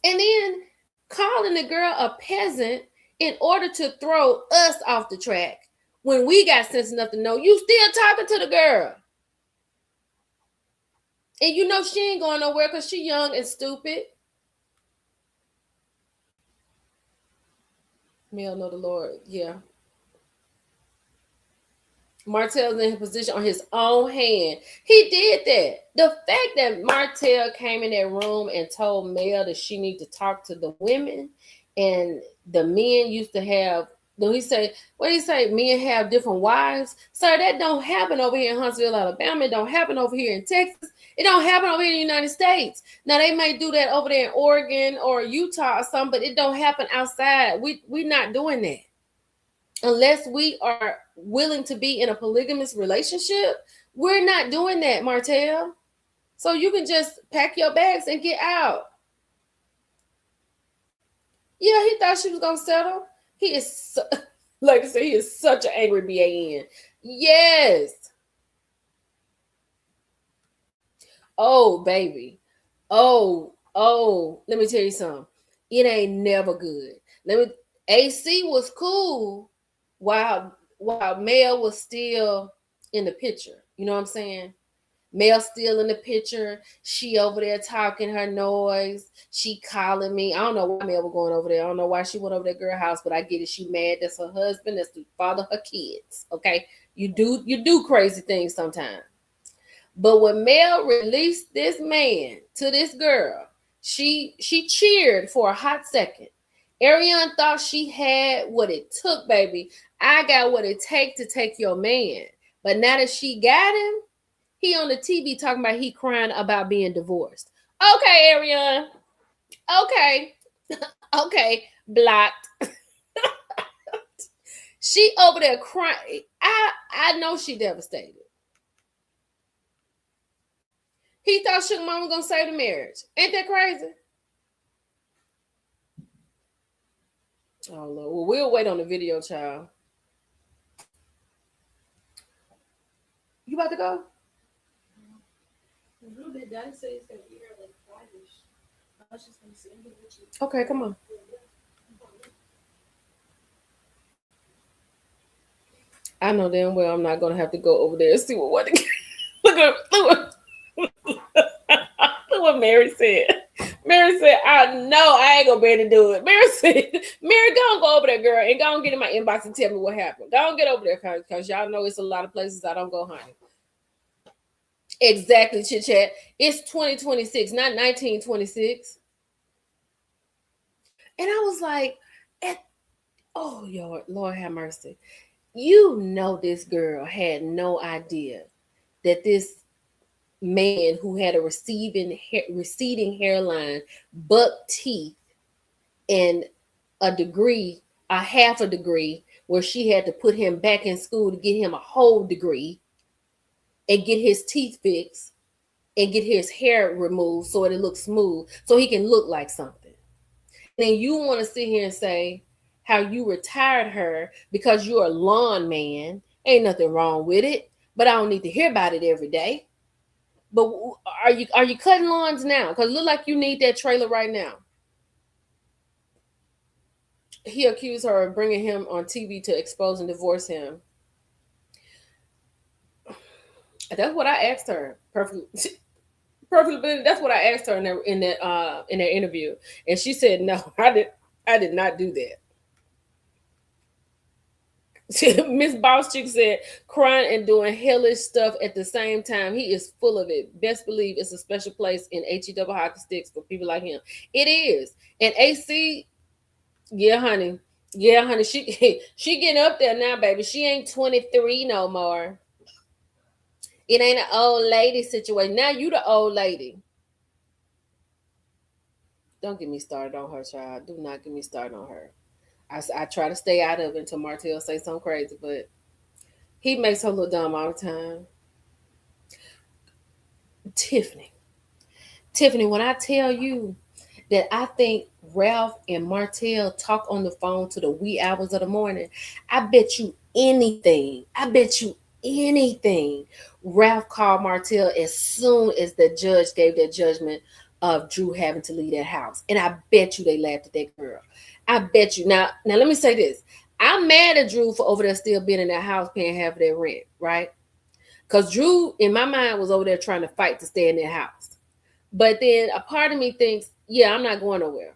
And then calling the girl a peasant in order to throw us off the track when we got sense enough to know you still talking to the girl. And you know she ain't going nowhere because she young and stupid. Mel know the Lord, yeah. Martell's in his position on his own hand. He did that. The fact that Martell came in that room and told Mel that she need to talk to the women, and the men used to have, what did he say? Men have different wives. Sir, that don't happen over here in Huntsville, Alabama. It don't happen over here in Texas. It don't happen over here in the United States. Now they may do that over there in Oregon or Utah or something, but it don't happen outside. We not doing that. Unless we are willing to be in a polygamous relationship, we're not doing that, Martell. So you can just pack your bags and get out. Yeah, he thought she was going to settle. He is, like I said, he is such an angry BAN. Yes. Oh, baby. Oh, let me tell you something. It ain't never good. AC was cool while Mel was still in the picture. You know what I'm saying? Mel still in the picture. She over there talking her noise. She calling me. I don't know why Mel was going over there. I don't know why she went over that girl house, but I get it. She mad. That's her husband. That's the father of her kids. Okay. You do crazy things sometimes. But when Mel released this man to this girl, she cheered for a hot second. Ariane thought she had what it took, baby. I got what it takes to take your man. But now that she got him, he on the TV talking about he crying about being divorced. Okay, Ariane. Okay. Okay. Blocked. She over there crying. I know she devastated. He thought Sugar Mama was gonna save the marriage. Ain't that crazy? Oh Lord. Well, we'll wait on the video, child. You about to go? A little bit. Daddy said he's gonna be here like 5-ish. I was just gonna sit here with you. Okay, come on. I know damn well I'm not gonna have to go over there and see what look what Mary said. Mary said, I know I ain't gonna be able to do it. Mary said, Mary, go over there, girl, and go and get in my inbox and tell me what happened. Go and get over there, because y'all know it's a lot of places I don't go, honey. Exactly, chit chat. It's 2026, not 1926. And I was like, oh, Lord have mercy. You know, this girl had no idea that this man who had a receding hairline, buck teeth, and a half a degree, where she had to put him back in school to get him a whole degree and get his teeth fixed and get his hair removed so it looks smooth, so he can look like something. And then you want to sit here and say how you retired her because you're a lawn man. Ain't nothing wrong with it, but I don't need to hear about it every day. But are you cutting lawns now? Because it look like you need that trailer right now. He accused her of bringing him on TV to expose and divorce him. That's what I asked her. Perfectly. That's what I asked her in that interview, and she said, "No, I did not do that." Miss Boss Chick said, crying and doing hellish stuff at the same time. He is full of it. Best believe it's a special place in HE hockey sticks for people like him. It is. And AC, yeah, honey. Yeah, honey. She getting up there now, baby. She ain't 23 no more. It ain't an old lady situation. Now you the old lady. Don't get me started on her, child. Do not get me started on her. I try to stay out of it until Martell say something crazy, but he makes her look dumb all the time. Tiffany, when I tell you that I think Ralph and Martell talk on the phone to the wee hours of the morning, I bet you anything. Ralph called Martell as soon as the judge gave that judgment of Drew having to leave that house. And I bet you they laughed at that girl. I bet you. Now let me say this. I'm mad at Drew for over there still being in that house paying half of their rent, right? Because Drew, in my mind, was over there trying to fight to stay in that house. But then a part of me thinks, yeah, I'm not going nowhere.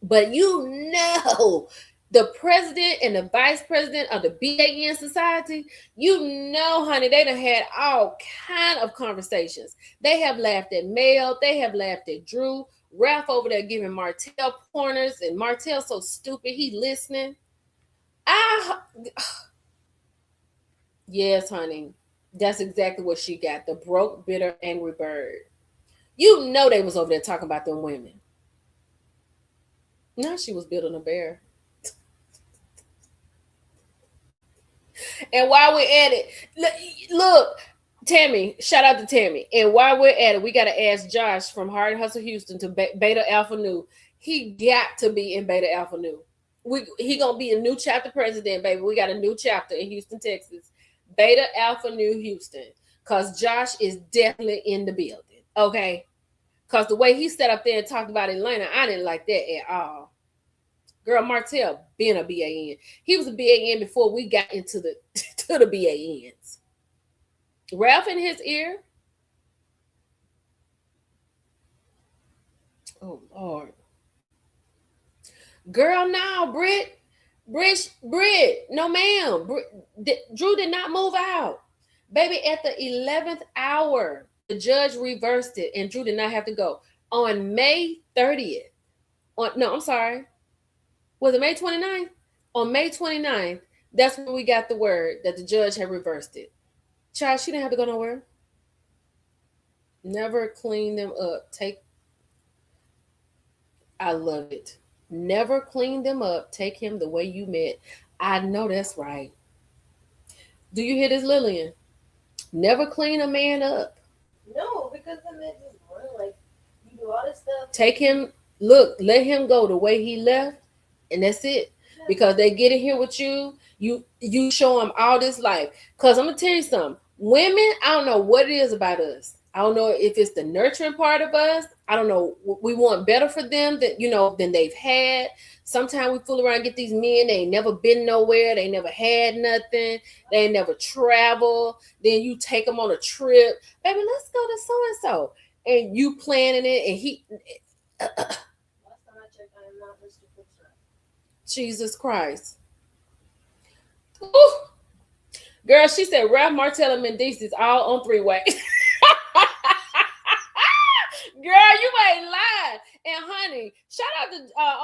But the president and the vice president of the BAN Society, honey, they done had all kind of conversations. They have laughed at Mel. They have laughed at Drew. Ralph over there giving Martell pointers, and Martell's so stupid, he listening. Yes, honey. That's exactly what she got. The broke, bitter, angry bird. They was over there talking about them women. Now she was building a bear. And while we're at it, look, Tammy, shout out to Tammy. And while we're at it, we got to ask Josh from Hard Hustle Houston to Beta Alpha Nu. He got to be in Beta Alpha Nu. He gonna be a new chapter president, baby. We got a new chapter in Houston, Texas. Beta Alpha Nu Houston. Because Josh is definitely in the building. Okay? Because the way he sat up there and talked about Atlanta, I didn't like that at all. Girl, Martell being a BAN. He was a BAN before we got into the to the BANs. Ralph in his ear. Oh, Lord. Girl, now, Britt, no ma'am. Drew did not move out. Baby, at the 11th hour, the judge reversed it and Drew did not have to go. On May 30th. I'm sorry. Was it May 29th? On May 29th, that's when we got the word that the judge had reversed it. Child, she didn't have to go nowhere. Never clean them up. I love it. Never clean them up. Take him the way you met. I know that's right. Do you hear this, Lillian? Never clean a man up. No, because then they just run like you do all this stuff. Take him, let him go the way he left, and that's it. Yeah. Because they get in here with you, you show them all this life. Because I'm gonna tell you something. Women, I don't know what it is about us. I don't know if it's the nurturing part of us. I don't know. We want better for them than they've had. Sometimes we fool around and get these men. They ain't never been nowhere. They never had nothing. They ain't never traveled. Then you take them on a trip. Baby, let's go to so-and-so. And you planning it. And he... Last time I checked, I am not Mr. Fixer. Jesus Christ. Ooh. Girl, she said Ralph, Martell, and Mendices is all on three-way. Girl, you ain't lying. And honey, shout out to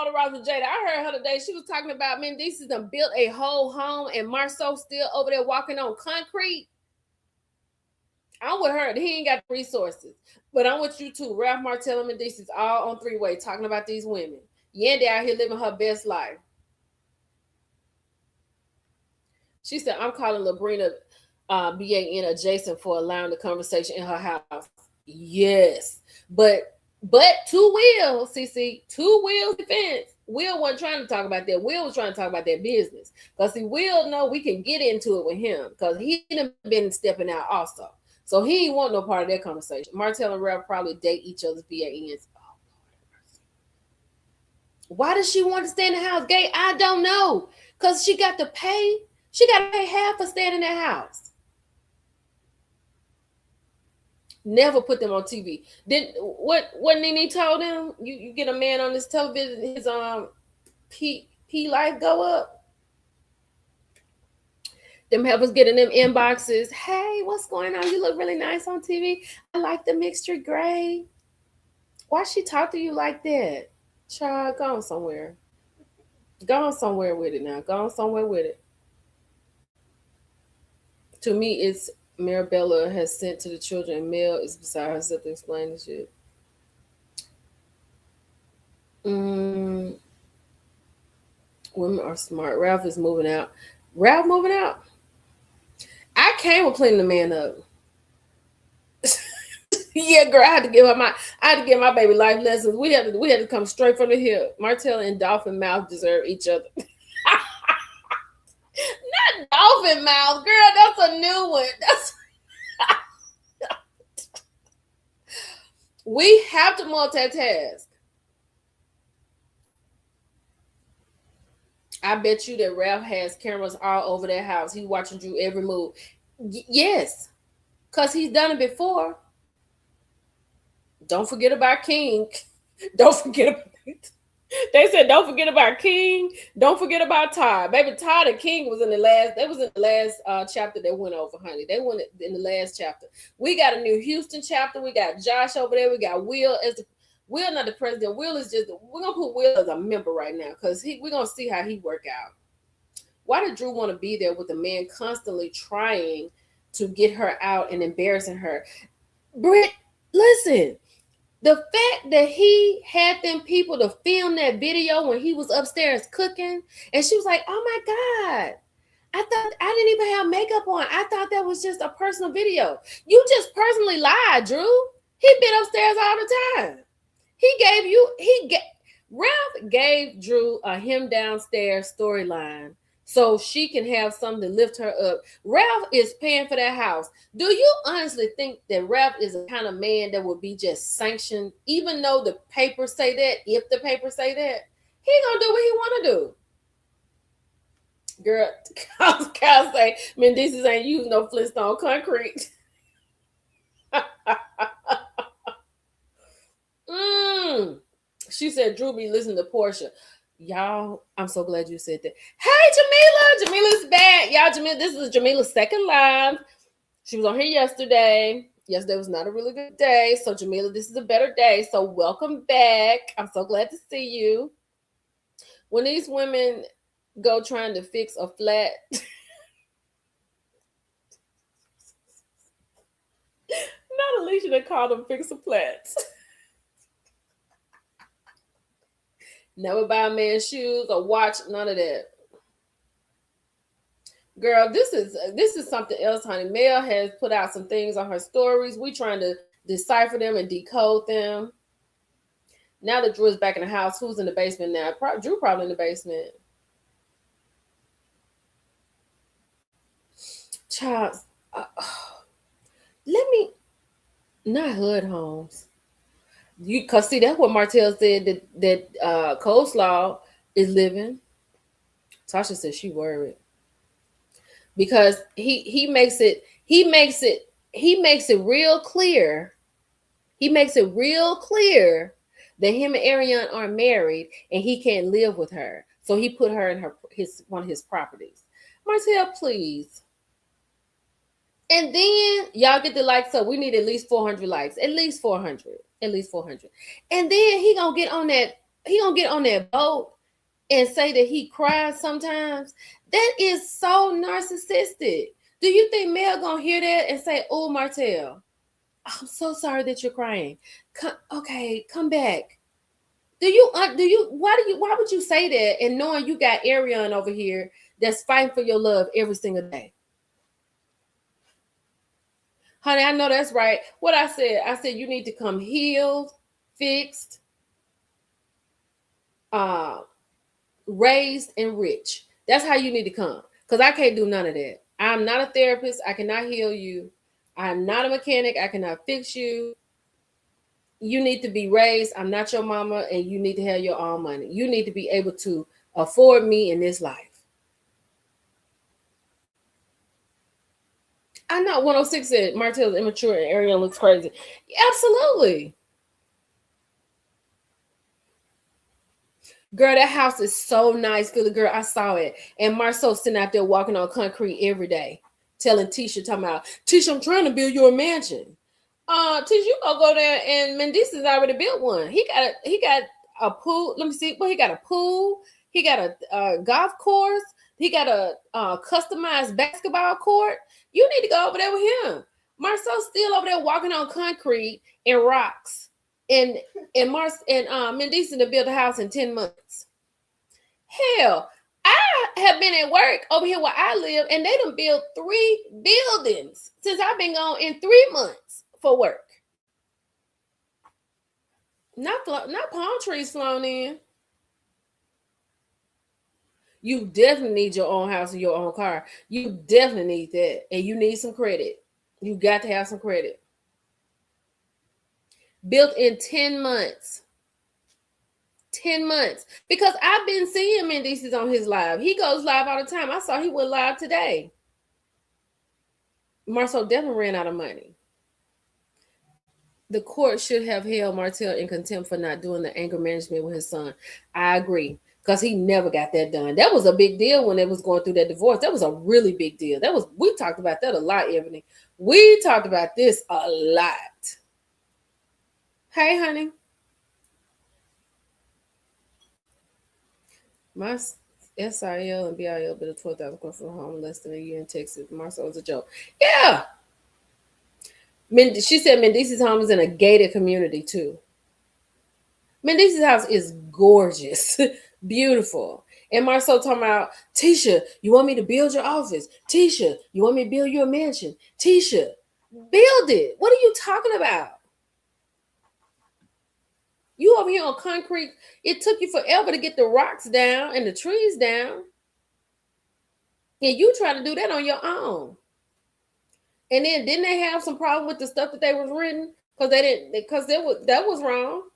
Oda Jada. I heard her today. She was talking about Mendices done built a whole home and Marceau still over there walking on concrete. I'm with her. He ain't got the resources. But I'm with you too. Ralph, Martell, and Mendices all on three-way talking about these women. Yandy out here living her best life. She said, I'm calling Labrina BAN adjacent for allowing the conversation in her house. Yes. But to Will, CC, to Will's defense, Will wasn't trying to talk about that. Will was trying to talk about their business. Because see, Will know we can get into it with him. Because he done been stepping out also. So he ain't want no part of that conversation. Martell and Ralph probably date each other's BANs. Oh, why does she want to stay in the house? Gay, I don't know. Because she got to pay. She got to pay half for staying in that house. Never put them on TV. Then what Nene told him? You get a man on this television, his P life go up. Them helpers getting them inboxes. Hey, what's going on? You look really nice on TV. I like the mixture gray. Why she talk to you like that? Child, go on somewhere. Go on somewhere with it now. Go on somewhere with it. To me, it's Marabella has sent to the children, and Mel is beside herself to explain the shit. Women are smart. Ralph is moving out. Ralph moving out? I came with cleaning the man up. Yeah, girl, I had to give my baby life lessons. We had to come straight from the hip. Martell and Dolphin Mouth deserve each other. Not Dolphin Mouth, girl. That's a new one. We have to multitask. I bet you that Ralph has cameras all over their house. He's watching Drew every move. Yes, because he's done it before. Don't forget about King. Don't forget about it. They said don't forget about King. Don't forget about Todd. Baby, Todd and King was in the last. They was in the last chapter they went over, honey. They went in the last chapter. We got a new Houston chapter. We got Josh over there. We got Will as the Will, not the president. Will is just we're gonna put Will as a member right now because we're gonna see how he work out. Why did Drew want to be there with the man constantly trying to get her out and embarrassing her? Britt, listen. The fact that he had them people to film that video when he was upstairs cooking, and she was like, "Oh my God, I thought I didn't even have makeup on. I thought that was just a personal video." You just personally lied, Drew. He been upstairs all the time. Ralph gave Drew a him downstairs storyline so she can have something to lift her up. Ralph is paying for that house. Do you honestly think that Ralph is the kind of man that would be just sanctioned, even though the papers say that? If the papers say that, he gonna do what he want to do. Girl, Kyle say Mendices ain't using no Flintstone concrete. She said Drew be listening to Portia. Y'all, I'm so glad you said that. Hey, Jamila. Jamila's back. Y'all, Jamila, this is Jamila's second live. She was on here yesterday. Yesterday was not a really good day. So, Jamila, this is a better day. So, welcome back. I'm so glad to see you. When these women go trying to fix a flat, not Alicia that called them fix a flats. Never buy a man's shoes or watch, none of that. Girl, this is something else, honey. Mel has put out some things on her stories. We trying to decipher them and decode them. Now that Drew is back in the house, who's in the basement now? Drew probably in the basement. Child, let me not Hood Homes. Cause see, that's what Martell said that Coleslaw is living. Tasha said she worried because he makes it real clear. He makes it real clear that him and Ariane are married and he can't live with her. So he put her in one of his properties. Martell, please. And then y'all get the likes up. We need at least 400 likes. At least 400. At least 400. And then he gonna get on that boat and say that he cries sometimes. That is so narcissistic. Do you think Mel gonna hear that and say, "Oh, Martell, I'm so sorry that you're crying. Come back." Why would you say that and knowing you got Ariane over here that's fighting for your love every single day? Honey, I know that's right. What I said you need to come healed, fixed, raised, and rich. That's how you need to come. Because I can't do none of that. I'm not a therapist. I cannot heal you. I'm not a mechanic. I cannot fix you. You need to be raised. I'm not your mama, and you need to have your own money. You need to be able to afford me in this life. I know 106 said Martell's immature and Ariane looks crazy. Absolutely. Girl, that house is so nice. Philly girl, I saw it. And Marceau sitting out there walking on concrete every day, telling Tisha, talking about, "Tisha, I'm trying to build you a mansion." Tisha, you gonna go there and Mendices already built one. He got a pool. Let me see. Well, he got a pool. He got a golf course. He got a customized basketball court. You need to go over there with him. Marceau's still over there walking on concrete and rocks. And Mendices to build a house in 10 months. Hell, I have been at work over here where I live, and they done built 3 buildings since I've been gone in 3 months for work. Not palm trees flown in. You definitely need your own house and your own car. You definitely need that. And you need some credit. You got to have some credit. built in 10 months. 10 months. Because I've been seeing Mendeecees on his live. He goes live all the time. I saw he went live today. Marcel definitely ran out of money. The court should have held Martell in contempt for not doing the anger management with his son. I agree. Because he never got that done. That was a big deal when they was going through that divorce. That was a really big deal. We talked about that a lot, Ebony. We talked about this a lot. Hey, honey. My SIL and BIL bid a $12,000 for home less than a year in Texas. Marcel was a joke. Yeah. She said Mendeece's home is in a gated community too. Mendeece's house is gorgeous, beautiful. And Marcel talking about, Tisha, you want me to build your office? Tisha, you want me to build you a mansion? Tisha, build it. What are you talking about? You over here on concrete. It took you forever to get the rocks down and the trees down. And you trying to do that on your own. And then didn't they have some problem with the stuff that they was written? Because that was wrong.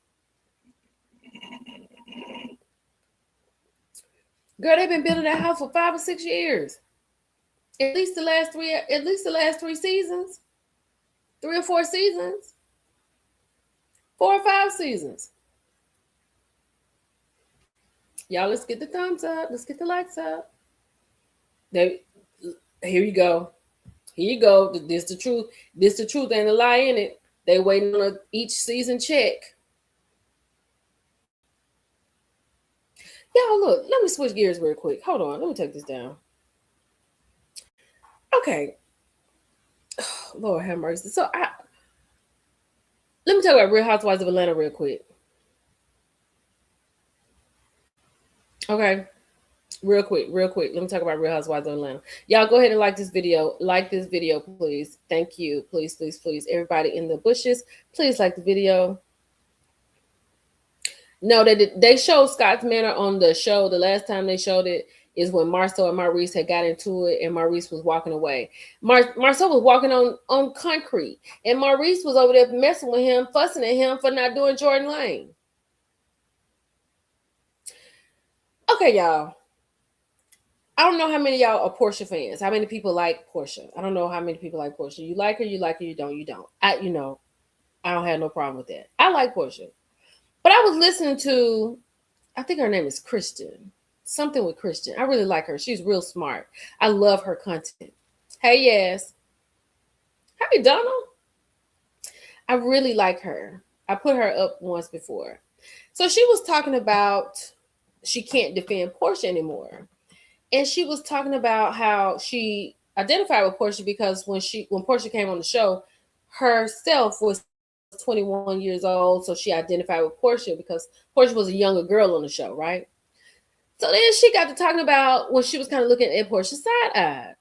Girl, they've been building that house for 5 or 6 years. At least the last 3 seasons. 3 or 4 seasons. 4 or 5 seasons. Y'all, let's get the thumbs up. Let's get the lights up. Here you go. Here you go. This the truth. This the truth and the lie in it. They waiting on each season check. Y'all, look. Let me switch gears real quick. Hold on. Let me take this down. Okay. Oh, Lord have mercy. So let me talk about Real Housewives of Atlanta real quick. Okay. Real quick. Let me talk about Real Housewives of Atlanta. Y'all go ahead and like this video. Like this video, please. Thank you. Please, please, please. Everybody in the bushes, please like the video. No, they showed Scott's Manor on the show. The last time they showed it is when Marcel and Maurice had got into it and Maurice was walking away. Marcel was walking on concrete and Maurice was over there messing with him, fussing at him for not doing Jordan Lane. Okay, y'all. I don't know how many of y'all are Portia fans. How many people like Portia? I don't know how many people like Portia. You like her, you don't, you don't. I don't have no problem with that. I like Portia. But I was listening to, I think her name is Kristen. Something with Kristen. I really like her. She's real smart. I love her content. Hey, yes. Hey, Donald. I really like her. I put her up once before. So she was talking about she can't defend Portia anymore. And she was talking about how she identified with Portia because when Portia came on the show, herself was 21 years old. So she identified with Portia because Portia was a younger girl on the show, right? So then she got to talking about when she was kind of looking at Portia's side-eye.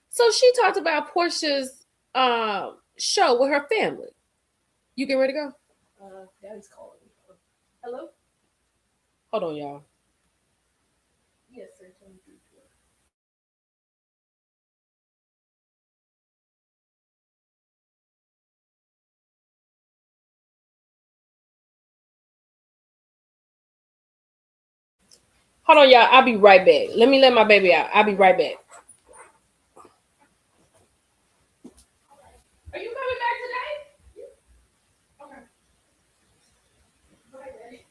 So she talked about Portia's show with her family. You get ready to go? Daddy's calling me. Hello? Hold on, y'all. Yes, sir. Hold on, y'all. I'll be right back. Let me let my baby out. I'll be right back. Are you coming back today? Okay. Bye, Daddy.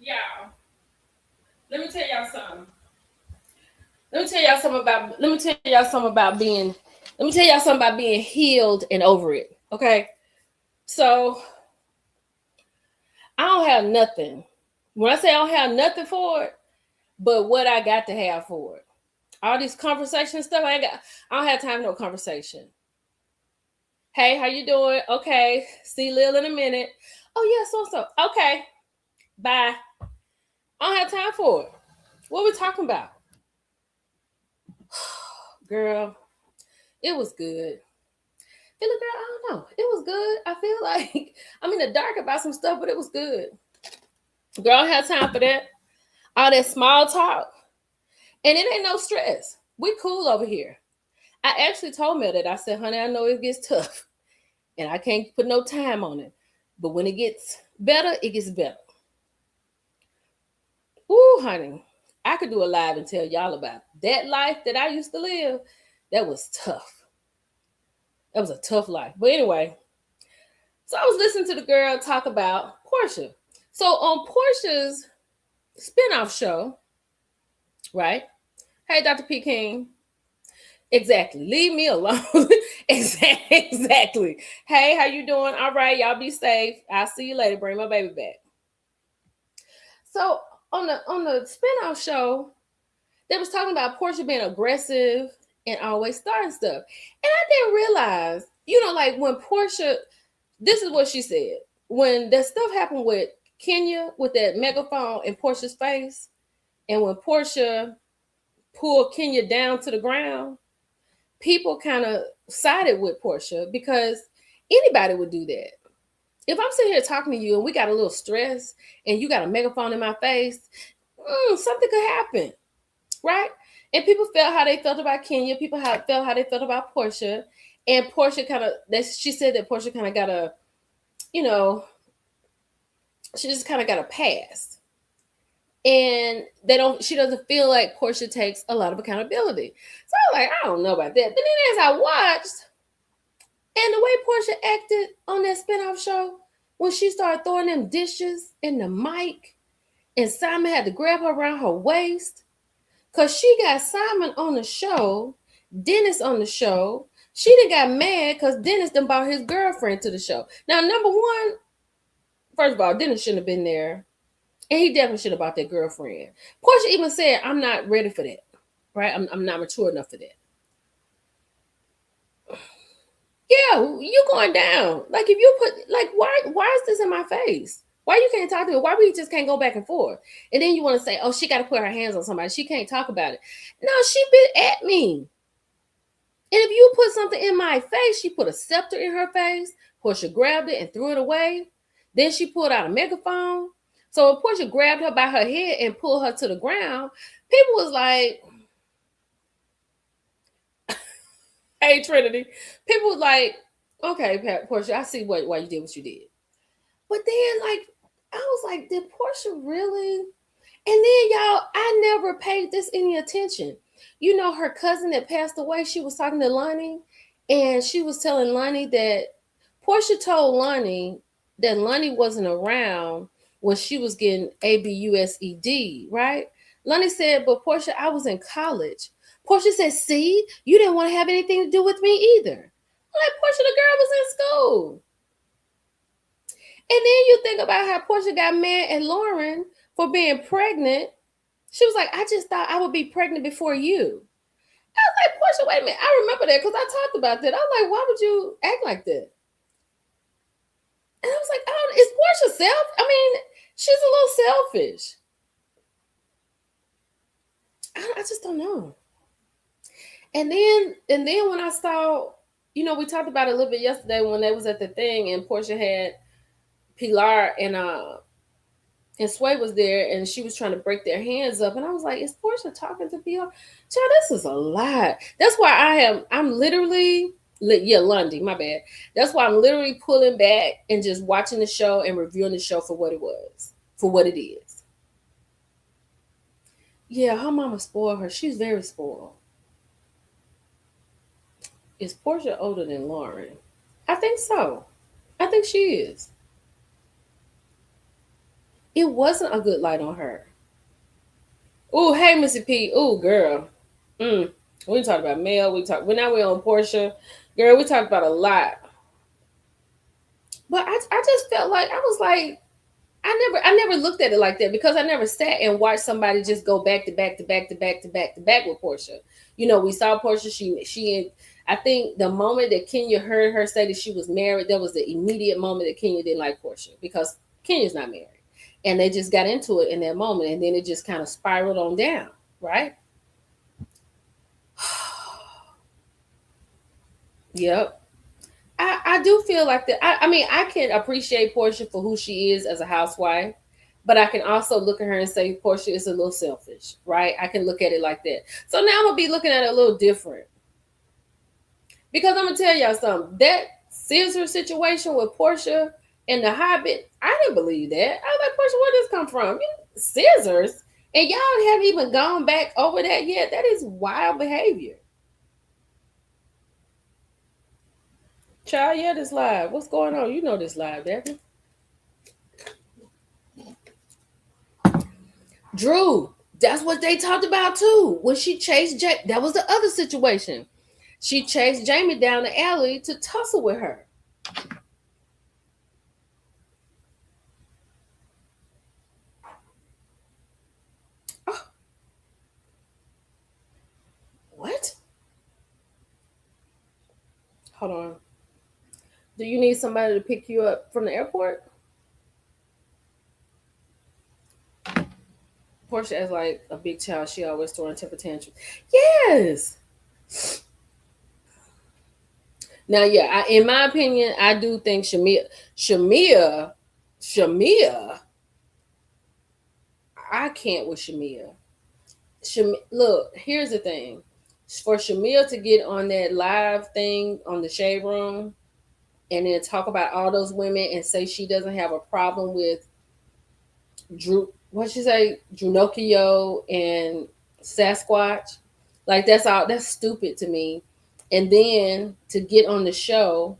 Yeah. Let me tell y'all something. Let me tell y'all something about being healed and over it. Okay. So I don't have nothing When I say I don't have nothing for it, but what I got to have for it. All this conversation stuff, I don't have time for no conversation. Hey, how you doing? Okay, see Lil in a minute. Oh yeah, so. Okay, bye. I don't have time for it. What we talking about? Girl, it was good. Feel it, girl, I don't know. It was good. I feel like I'm in the dark about some stuff, but it was good. Girl, I don't have time for that. All that small talk. And it ain't no stress. We cool over here. I actually told Mel that. I said, honey, I know it gets tough. And I can't put no time on it. But when it gets better, it gets better. Ooh, honey. I could do a live and tell y'all about that life that I used to live. That was tough. That was a tough life. But anyway, so I was listening to the girl talk about Porsha. So on Porsha's spinoff show, right? Hey, Dr. P. King. Exactly. Leave me alone. Exactly. Hey, how you doing? All right, y'all be safe. I'll see you later. Bring my baby back. So on the spinoff show, they was talking about Porsha being aggressive and always starting stuff. And I didn't realize, like when Porsha, this is what she said. When that stuff happened with Kenya with that megaphone in Porsha's face, and when Porsha pulled Kenya down to the ground, people kind of sided with Porsha because anybody would do that. If I'm sitting here talking to you and we got a little stress and you got a megaphone in my face, something could happen, right? And people felt how they felt about Kenya. People felt how they felt about Porsha. And Porsha she said that Porsha kind of got she just kind of got a pass. And she doesn't feel like Porsha takes a lot of accountability. So I was like, I don't know about that. But then as I watched, and the way Porsha acted on that spinoff show, when she started throwing them dishes in the mic, and Simon had to grab her around her waist, because she got Simon on the show, Dennis on the show. She done got mad because Dennis done brought his girlfriend to the show. Now, number one, first of all, Dennis shouldn't have been there. And he definitely should have brought that girlfriend. Porsha even said, I'm not ready for that. Right? I'm not mature enough for that. Yeah, you going down. Like if you why is this in my face? Why you can't talk to me? Why we just can't go back and forth? And then you want to say, oh, she got to put her hands on somebody. She can't talk about it. No, she been at me. And if you put something in my face, she put a scepter in her face. Porsha grabbed it and threw it away. Then she pulled out a megaphone. So when Porsha grabbed her by her head and pulled her to the ground, people was like, hey, Trinity. People was like, okay, Porsha, I see why you did what you did. But then, I was like, did Porsha really? And then, y'all, I never paid this any attention. Her cousin that passed away, she was talking to Lonnie, and she was telling Lonnie that Porsha told Lonnie that Lonnie wasn't around when she was getting ABUSED, right? Lonnie said, but Porsha, I was in college. Porsha said, see, you didn't want to have anything to do with me either. I'm like, Porsha, the girl was in school. And then you think about how Porsha got mad at Lauren for being pregnant. She was like, I just thought I would be pregnant before you. I was like, Porsha, wait a minute. I remember that because I talked about that. I was like, why would you act like that? And I was like, oh, is Porsha she's a little selfish. I just don't know. And then when I saw, we talked about it a little bit yesterday when they was at the thing and Porsha had Pilar and Sway was there and she was trying to break their hands up. And I was like, is Porsha talking to Pilar? Child, this is a lot. That's why I'm literally, Lundy, my bad. That's why I'm literally pulling back and just watching the show and reviewing the show for what it was, for what it is. Yeah, her mama spoiled her. She's very spoiled. Is Porsha older than Lauren? I think so. I think she is. It wasn't a good light on her. Oh, hey, Missy P. Oh, girl. We talked about Mel. Now we're on Porsha. Girl, we talked about a lot. But I just felt like, I was like, I never looked at it like that because I never sat and watched somebody just go back to back to back to back to back to back with Portia. You know, we saw Portia. I think the moment that Kenya heard her say that she was married, that was the immediate moment that Kenya didn't like Portia because Kenya's not married, and they just got into it in that moment, and then it just kind of spiraled on down, right? Yep. I do feel like that. I mean, I can appreciate Portia for who she is as a housewife, but I can also look at her and say Portia is a little selfish, right? I can look at it like that. So now I'm gonna be looking at it a little different because I'm gonna tell y'all something. That scissor situation with Portia and the Hobbit, I didn't believe that. I was like, Portia, where did this come from? Scissors, and y'all haven't even gone back over that yet. That is wild behavior. Child, yeah, this live. What's going on? You know this live, Devin. Drew, that's what they talked about too. When she chased Jake, that was the other situation. She chased Jamie down the alley to tussle with her. Oh, what? Hold on. Do you need somebody to pick you up from the airport? Portia is like a big child. She always throwing temper tantrums. Yes. Now, yeah, in my opinion, I do think Shamia, I can't with Shamia. Look, here's the thing. For Shamia to get on that live thing on the Shade Room and then talk about all those women and say she doesn't have a problem with Drew, what she say, Junokio and Sasquatch, like that's stupid to me. And then to get on the show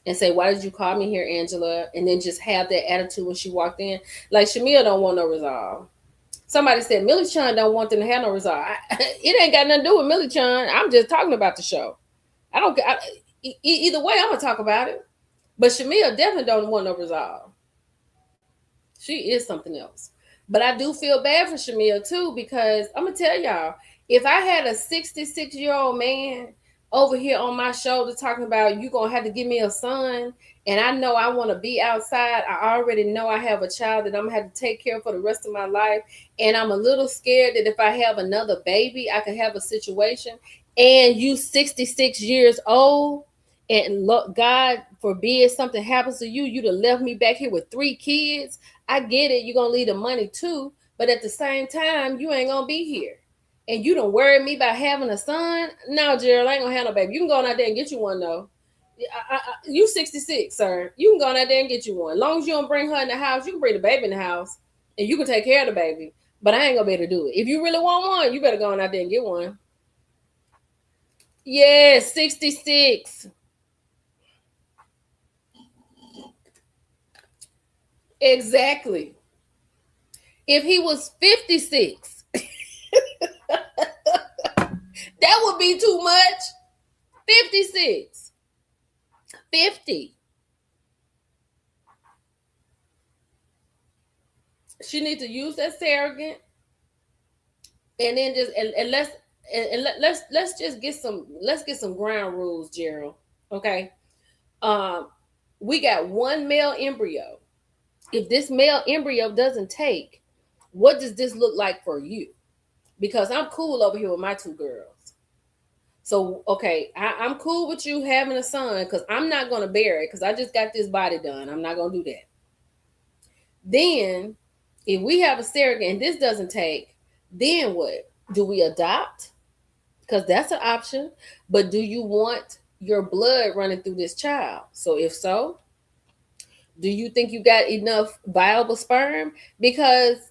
and say, "Why did you call me here, Angela?" And then just have that attitude when she walked in, like Shamia don't want no resolve. Somebody said Millie Chun don't want them to have no resolve. It ain't got nothing to do with Millie Chun. I'm just talking about the show. I don't. Either way, I'm gonna talk about it. But Shamia definitely don't want no resolve. She is something else. But I do feel bad for Shamia too because I'm gonna tell y'all, if I had a 66-year-old man over here on my shoulder talking about you gonna have to give me a son, and I know I want to be outside, I already know I have a child that I'm gonna have to take care of for the rest of my life, and I'm a little scared that if I have another baby, I could have a situation, and you 66 years old. And look, God forbid something happens to you, you'd have left me back here with 3 kids. I get it, you're gonna leave the money too, but at the same time, you ain't gonna be here. And you don't worry me about having a son. No, Gerald, I ain't gonna have no baby. You can go on out there and get you one though. You 66, sir. You can go on out there and get you one. As long as you don't bring her in the house, you can bring the baby in the house and you can take care of the baby. But I ain't gonna be able to do it. If you really want one, you better go on out there and get one. Yeah, 66. Exactly. If he was 56, that would be too much. 56. 50. She needs to use that surrogate and then just and let's just get some ground rules, Gerald. Okay. Um we got one male embryo. If this male embryo doesn't take, what does this look like for you? Because I'm cool over here with my 2 girls. So okay, I'm cool with you having a son because I'm not gonna bear it because I just got this body done. I'm not gonna do that. Then, if we have a surrogate and this doesn't take, then what? Do we adopt? Because that's an option. But do you want your blood running through this child? So if so, do you think you got enough viable sperm? Because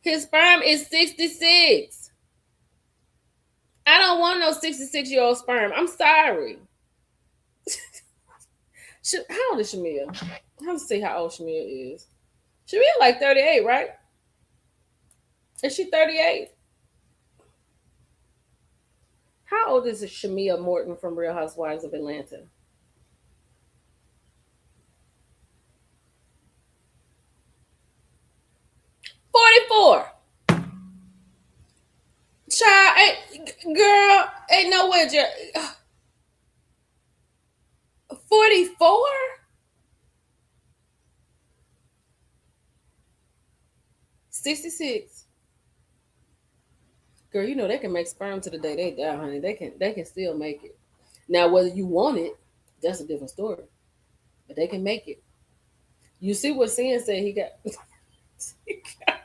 his sperm is 66. I don't want no 66-year-old sperm. I'm sorry. How old is Shamia? Let's see how old Shamia is. Shamia like 38, right? Is she 38? How old is Shamia Morton from Real Housewives of Atlanta? Girl, ain't no way, 44? 66. Girl, you know they can make sperm to the day they die, honey. They can still make it. Now, whether you want it, that's a different story. But they can make it. You see what Sin said he got. He got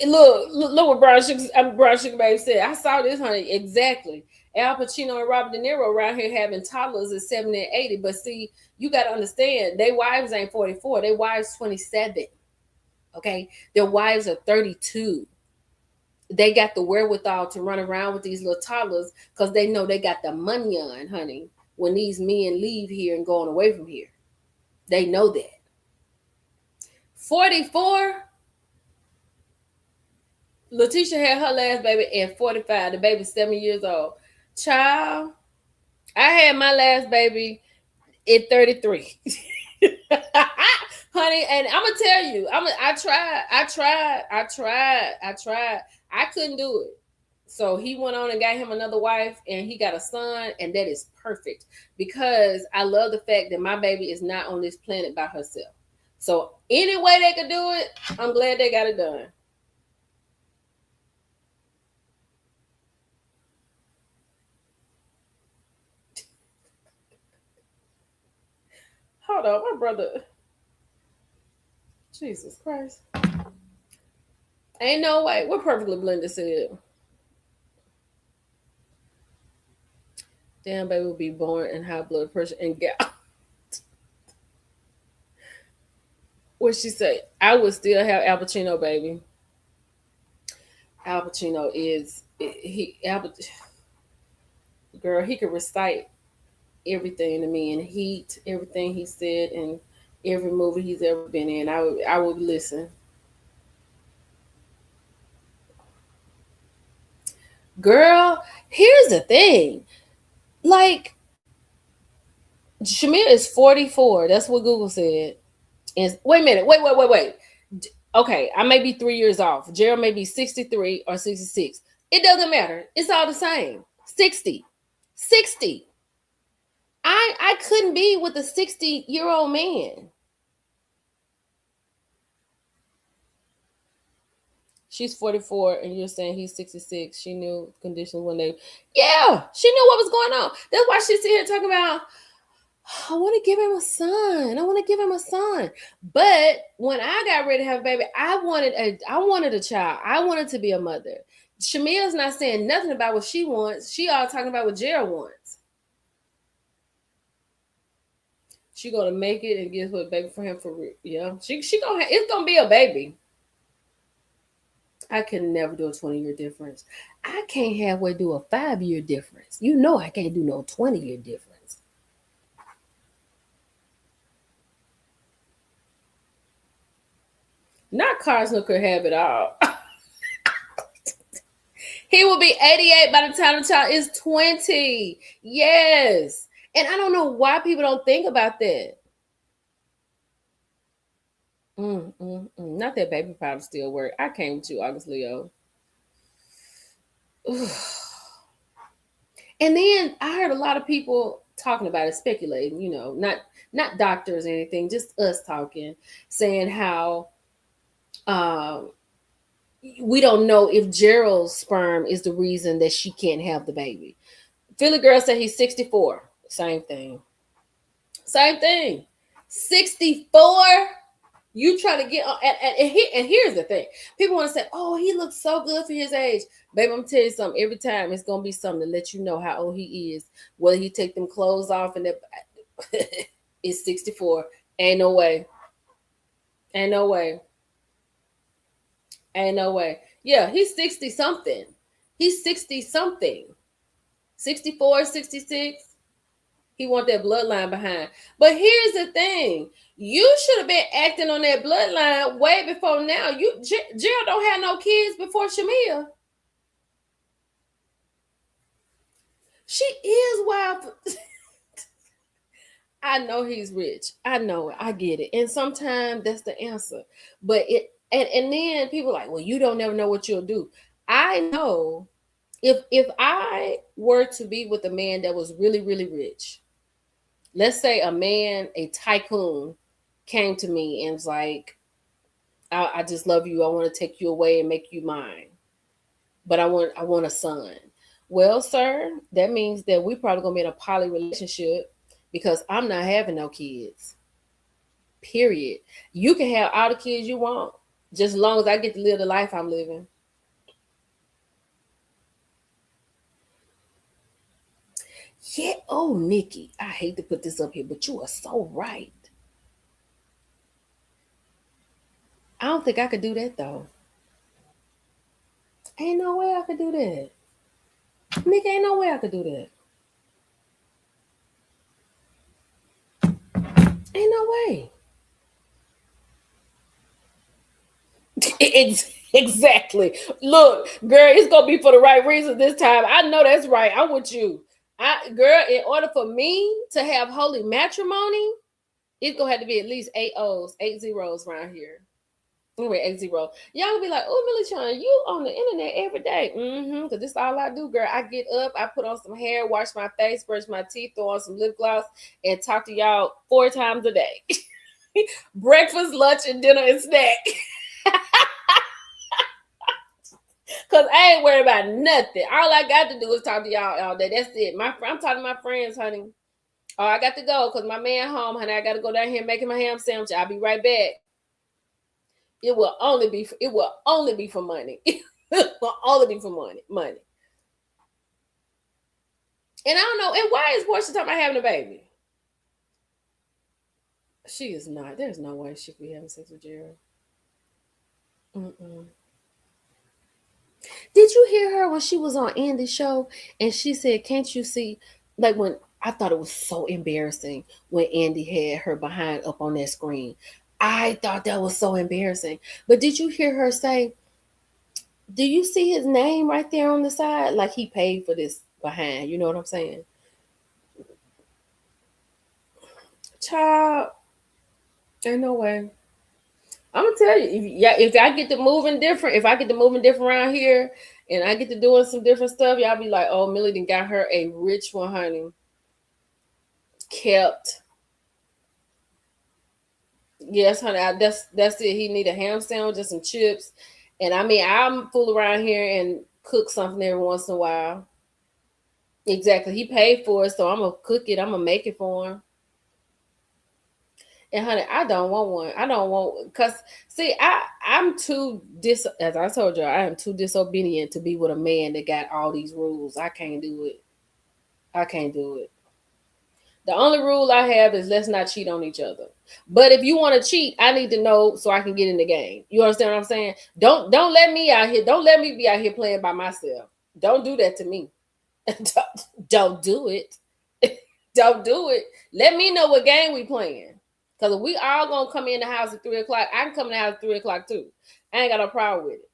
look what Brown Sugar Baby said. I saw this, honey. Exactly. Al Pacino and Robert De Niro around here having toddlers at 70 and 80. But see, you got to understand, their wives ain't 44. Their wives 27. Okay? Their wives are 32. They got the wherewithal to run around with these little toddlers because they know they got the money on, honey, when these men leave here and going away from here. They know that. 44? Letitia had her last baby at 45. The baby's 7 years old. Child, I had my last baby at 33. Honey, and I'm gonna tell you, I tried. I couldn't do it. So he went on and got him another wife, and he got a son, and that is perfect because I love the fact that my baby is not on this planet by herself. So any way they could do it, I'm glad they got it done. Hold on, my brother. Jesus Christ. Ain't no way. What Perfectly Blended said. Damn baby will be born in high blood pressure and gout. What she say? I would still have Al Pacino, baby. Al Pacino is girl, he could recite everything to me and Heat, everything he said in every movie he's ever been in. I would listen. Girl, here's the thing. Like, Shamir is 44. That's what Google said. And wait a minute. Wait. Okay, I may be 3 years off. Gerald may be 63 or 66. It doesn't matter. It's all the same. 60. 60. I couldn't be with a 60-year-old man. She's 44 and you're saying he's 66. She knew conditions when they, yeah, she knew what was going on. That's why she's here talking about, I want to give him a son. I want to give him a son. But when I got ready to have a baby, I wanted a child. I wanted to be a mother. Shamia's not saying nothing about what she wants. She all talking about what Gerald wants. She gonna make it and get a baby for him for real. Yeah, she gonna it's gonna be a baby. I can never do a 20-year difference. I can't halfway do a 5-year difference. You know I can't do no 20-year difference. Not Cosmo could have it all. He will be 88 by the time the child is 20. Yes. And I don't know why people don't think about that. Not that baby powder still work. I came with you, August Leo. And then I heard a lot of people talking about it, speculating, not doctors or anything, just us talking, saying how we don't know if Gerald's sperm is the reason that she can't have the baby. Philly girl said he's 64. Same thing. 64. You try to get on, and here's the thing. People want to say, oh, he looks so good for his age. Baby, I'm going to tell you something. Every time it's going to be something to let you know how old he is. Whether he take them clothes off and it's 64. Ain't no way. Yeah, he's 60 something. 64, 66. He want that bloodline behind. But here's the thing. You should have been acting on that bloodline way before now. Gerald don't have no kids before Shamia. She is wild. I know he's rich. I know it. I get it. And sometimes that's the answer. But and then people are like, well, you don't never know what you'll do. I know if I were to be with a man that was really, really rich, let's say a man, a tycoon, came to me and was like, I just love you. I want to take you away and make you mine. But I want a son. Well, sir, that means that we probably gonna be in a poly relationship because I'm not having no kids. Period. You can have all the kids you want, just as long as I get to live the life I'm living. Yeah. Oh, Nikki, I hate to put this up here, but you are so right. I don't think I could do that though. Ain't no way I could do that. Nikki, ain't no way I could do that. Ain't no way. Exactly. Look, girl, it's gonna be for the right reasons this time. I know that's right. I'm with you. Girl, in order for me to have holy matrimony, it's gonna have to be at least 8 O's, 8 zeros around here. Anyway, 8 0. Y'all gonna be like, oh, Millie Chan, you on the internet every day. Because this is all I do, girl. I get up, I put on some hair, wash my face, brush my teeth, throw on some lip gloss, and talk to y'all 4 times a day. Breakfast, lunch, and dinner and snack. Cause I ain't worried about nothing. All I got to do is talk to y'all all day. That's it. I'm talking to my friends, honey. Oh, I got to go because my man home, honey. I got to go down here making my ham sandwich. I'll be right back. It will only be for money. It will only be for money. And I don't know. And why is Portia talking about having a baby? She is not. There's no way she could be having sex with Jared. Mm-mm. Did you hear her when she was on Andy's show and she said, "Can't you see?" Like when I thought it was so embarrassing when Andy had her behind up on that screen. I thought that was so embarrassing. But did you hear her say, "Do you see his name right there on the side? Like he paid for this behind." You know what I'm saying? Child, ain't no way. I'm gonna tell you, if I get to moving different, if I get to moving different around here, and I get to doing some different stuff, y'all be like, "Oh, Millie done got her a rich one, honey." Kept. Yes, honey. That's it. He need a ham sandwich and some chips, and I mean, I'm fool around here and cook something every once in a while. Exactly. He paid for it, so I'm gonna cook it. I'm gonna make it for him. And honey, I don't want one. I don't want because see, I'm too as I told you, I am too disobedient to be with a man that got all these rules. I can't do it. I can't do it. The only rule I have is let's not cheat on each other. But if you want to cheat, I need to know so I can get in the game. You understand what I'm saying? Don't let me out here. Don't let me be out here playing by myself. Don't do that to me. don't do it. Don't do it. Let me know what game we playing. Because if we all gonna come in the house at 3 o'clock, I can come in the house at 3 o'clock too. I ain't got no problem with it.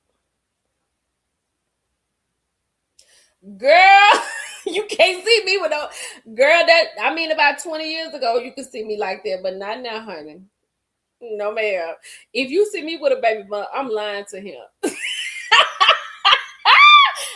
Girl, you can't see me with no girl that I mean about 20 years ago, you could see me like that, but not now, honey. No, ma'am. If you see me with a baby bump, I'm lying to him.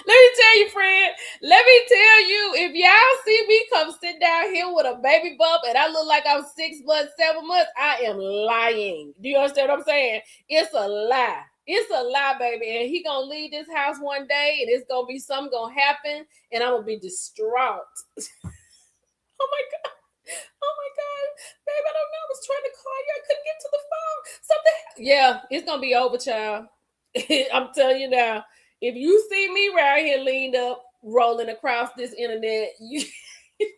Let me tell you, friend. Let me tell you, if y'all see me come sit down here with a baby bump and I look like I'm 6 months, 7 months, I am lying. Do you understand what I'm saying? It's a lie. It's a lie, baby. And he gonna leave this house one day and it's gonna be something gonna happen and I'm gonna be distraught. Oh my God. Oh my God. Babe, I don't know. I was trying to call you. I couldn't get to the phone. Something. Yeah, it's gonna be over, child. I'm telling you now. If you see me right here leaned up, rolling across this internet, you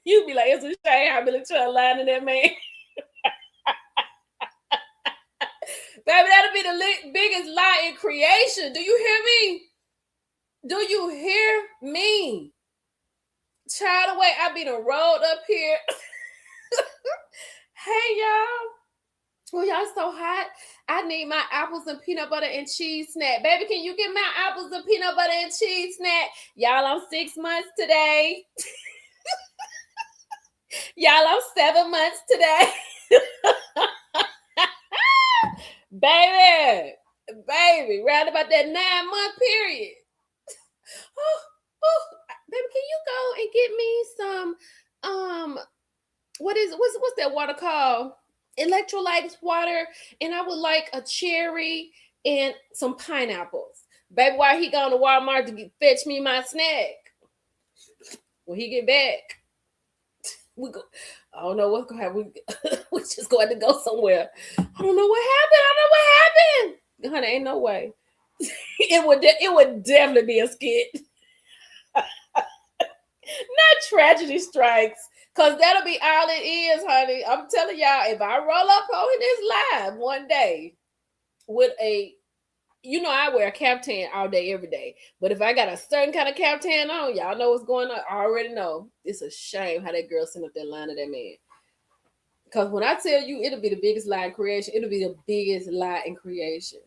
be like, it's a shame I've been trying to lie to that man. Baby, that'll be the biggest lie in creation. Do you hear me? Do you hear me? Child away, I be done rolled up here. Hey, y'all. Oh, y'all so hot. I need my apples and peanut butter and cheese snack. Baby, can you get my apples and peanut butter and cheese snack? Y'all, I'm 6 months today. Y'all, I'm 7 months today. Baby, round about that 9-month period. Oh, baby, can you go and get me some what's that water called? Electrolytes water, and I would like a cherry and some pineapples. Baby, while he gone to Walmart to fetch me my snack. When he get back, we go. I don't know what's gonna happen. We just going to go somewhere. I don't know what happened. I don't know what happened. Honey, ain't no way. It would definitely be a skit. Not tragedy strikes. Cause that'll be all it is, honey. I'm telling y'all, if I roll up on this live one day with I wear a caftan all day, every day. But if I got a certain kind of caftan on, y'all know what's going on. I already know. It's a shame how that girl sent up that line to that man. Because when I tell you, it'll be the biggest lie in creation. It'll be the biggest lie in creation.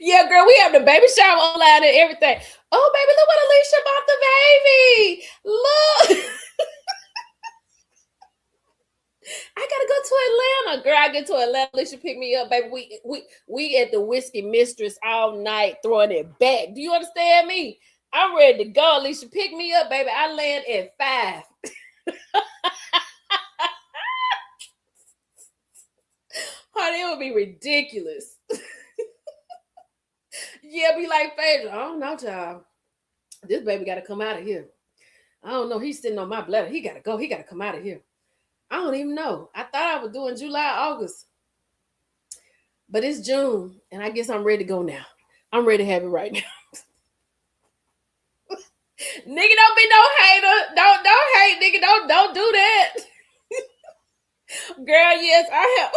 Yeah, girl, we have the baby shower online and everything. Oh, baby, look what Alicia bought the baby. Look. I gotta go to Atlanta. Girl, I get to Atlanta. Alicia pick me up, baby. We at the Whiskey Mistress all night throwing it back. Do you understand me? I'm ready to go. Alicia pick me up, baby. I land at 5. Honey, it would be ridiculous. Yeah, be like, Phaedra, I don't know, child. This baby got to come out of here. I don't know. He's sitting on my bladder. He got to go. He got to come out of here. I don't even know. I thought I was doing July, August. But it's June, and I guess I'm ready to go now. I'm ready to have it right now. Nigga, don't be no hater. Don't hate, nigga. Don't do that. Girl, yes, I have.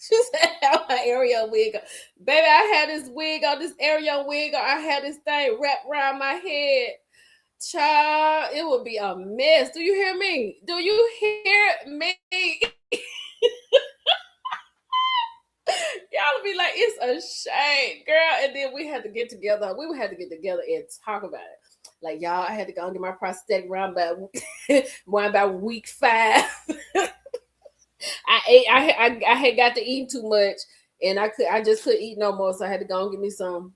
She said, "Have my Ariel wig on." Baby, I had this wig on, this Ariel wig on. I had this thing wrapped around my head. Child, it would be a mess. Do you hear me? Do you hear me? Y'all be like, it's a shame, girl. And then we had to get together. We would have to get together and talk about it. Like, y'all, I had to go and get my prosthetic round by week 5. I had got to eat too much, and I just couldn't eat no more, so I had to go and get me some.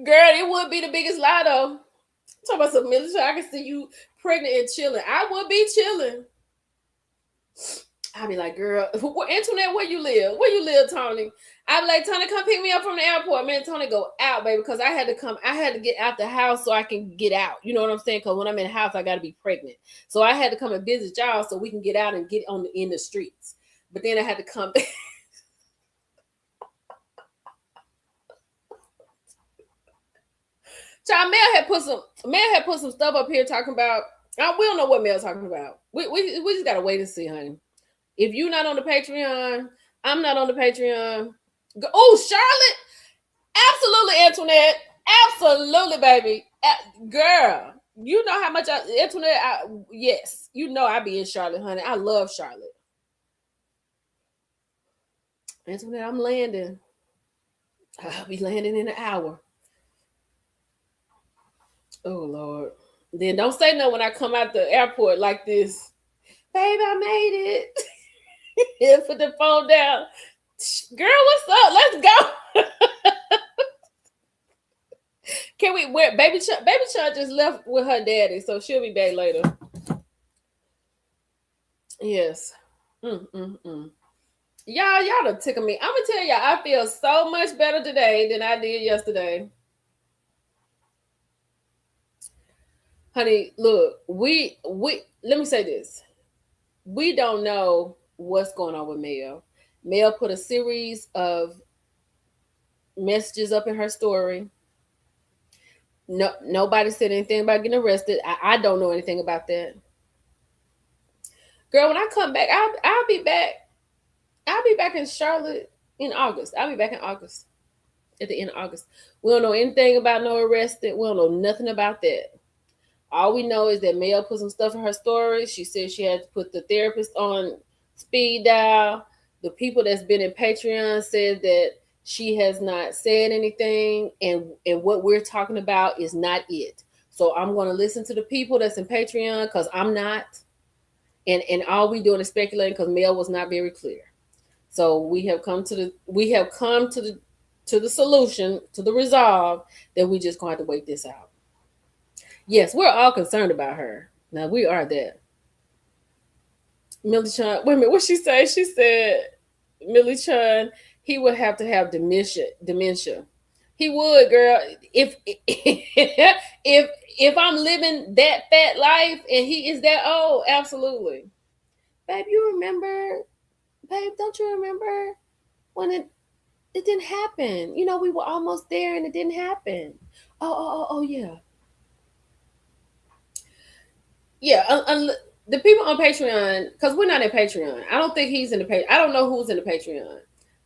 Girl, it would be the biggest lie though. Talk about some military. I can see you pregnant and chilling. I would be chilling. I'd be like, girl, Antoinette, where you live? Where you live, Tony? I'd be like, Tony, come pick me up from the airport. Man, Tony, go out, baby, because I had to get out the house so I can get out. You know what I'm saying? Because when I'm in the house, I got to be pregnant. So I had to come and visit y'all so we can get out and get in the streets. But then I had to come back. Child, Mel had put some stuff up here talking about. We don't know what Mel's talking about. We just gotta wait and see, honey. If you're not on the Patreon, I'm not on the Patreon. Oh, Charlotte, absolutely, Antoinette, absolutely, baby, girl. You know how much Antoinette. Yes, you know I be in Charlotte, honey. I love Charlotte. Antoinette, I'm landing. I'll be landing in an hour. Oh Lord. Then don't say no when I come out the airport like this. Babe, I made it. And put the phone down. Girl, what's up? Let's go. Can we Baby Chuck just left with her daddy, so she'll be back later. Yes. Y'all done tickle me. I'm gonna tell y'all, I feel so much better today than I did yesterday. Honey, look, we let me say this. We don't know what's going on with Mel. Mel put a series of messages up in her story. No, nobody said anything about getting arrested. I don't know anything about that. Girl, when I come back, I'll be back. I'll be back in Charlotte in August. I'll be back in August. At the end of August. We don't know anything about no arrested. We don't know nothing about that. All we know is that Mel put some stuff in her story. She said she had to put the therapist on speed dial. The people that's been in Patreon said that she has not said anything, and what we're talking about is not it. So I'm going to listen to the people that's in Patreon because I'm not. And all we doing is speculating because Mel was not very clear. So we have come to the solution, to the resolve that we just going to have to wait this out. Yes, we're all concerned about her. Now we are that. Millie Chun, wait a minute, what she say? She said Millie Chun, he would have to have dementia. He would, girl. If if I'm living that fat life and he is that old, absolutely. Babe, you remember? Babe, don't you remember when it didn't happen? You know, we were almost there and it didn't happen. Oh, yeah. Yeah, the people on Patreon, because we're not in Patreon. I don't think he's in the Patreon. I don't know who's in the Patreon,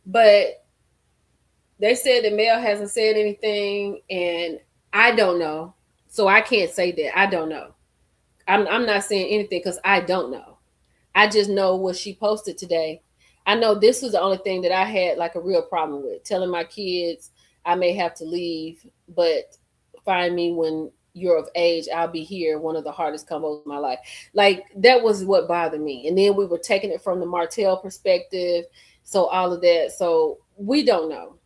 but they said that Mel hasn't said anything, and I don't know, so I can't say that. I don't know. I'm not saying anything because I don't know. I just know what she posted today. I know this was the only thing that I had like a real problem with, telling my kids I may have to leave, but find me when you're of age. I'll be here. One of the hardest combos of my life. Like that was what bothered me. And then we were taking it from the Martell perspective. So all of that. So we don't know.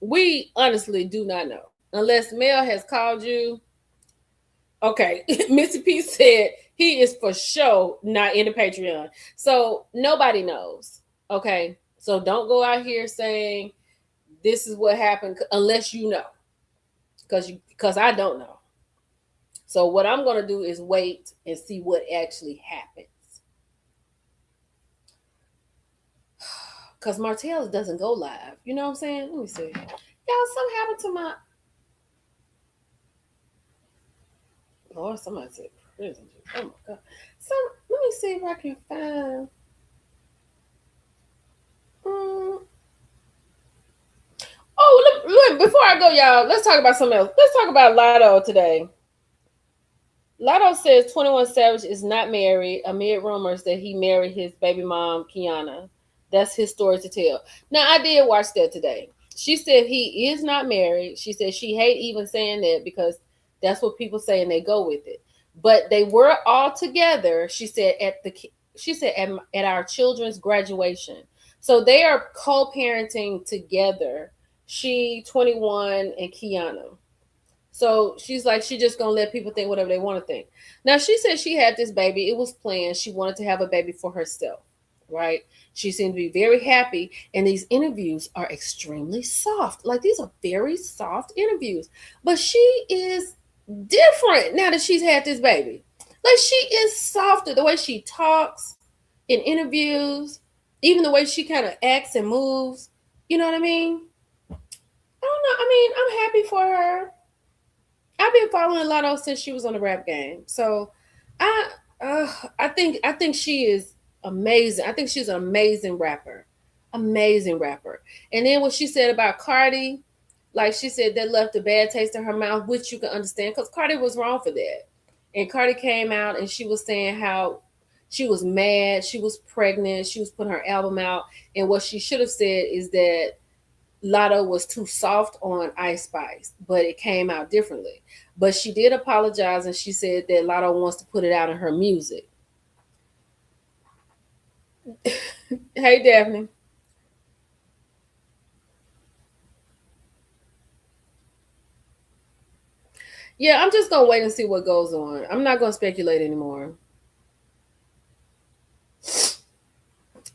We honestly do not know. Unless Mel has called you. Okay. Missy P said he is for sure not in the Patreon. So nobody knows. Okay. So don't go out here saying this is what happened unless you know. Because I don't know. So what I'm going to do is wait and see what actually happens. Because Martell's doesn't go live. You know what I'm saying? Let me see. Y'all, something happened to my... Lord, somebody said prison. Oh my God. Let me see if I can find... Oh, look, before I go, y'all, let's talk about something else. Let's talk about Lotto today. Lotto says 21 Savage is not married amid rumors that he married his baby mom, Kiana. That's his story to tell. Now, I did watch that today. She said he is not married. She said she hate even saying that because that's what people say and they go with it. But they were all together, she said, at our children's graduation. So they are co-parenting together. She, 21, and Kiana. So she's like, she just gonna let people think whatever they want to think. Now she said she had this baby. It was planned. She wanted to have a baby for herself, right? She seemed to be very happy. And these interviews are extremely soft. Like these are very soft interviews. But she is different now that she's had this baby. Like she is softer. The way she talks in interviews, even the way she kind of acts and moves. You know what I mean? I don't know. I mean, I'm happy for her. I've been following Lotto since she was on the rap game. So I I think she is amazing. I think she's an amazing rapper. Amazing rapper. And then what she said about Cardi, like she said that left a bad taste in her mouth, which you can understand because Cardi was wrong for that. And Cardi came out and she was saying how she was mad, she was pregnant, she was putting her album out. And what she should have said is that Lotto was too soft on Ice Spice, but it came out differently. But she did apologize and she said that Lotto wants to put it out in her music. Hey, Daphne. Yeah, I'm just gonna wait and see what goes on. I'm not gonna speculate anymore.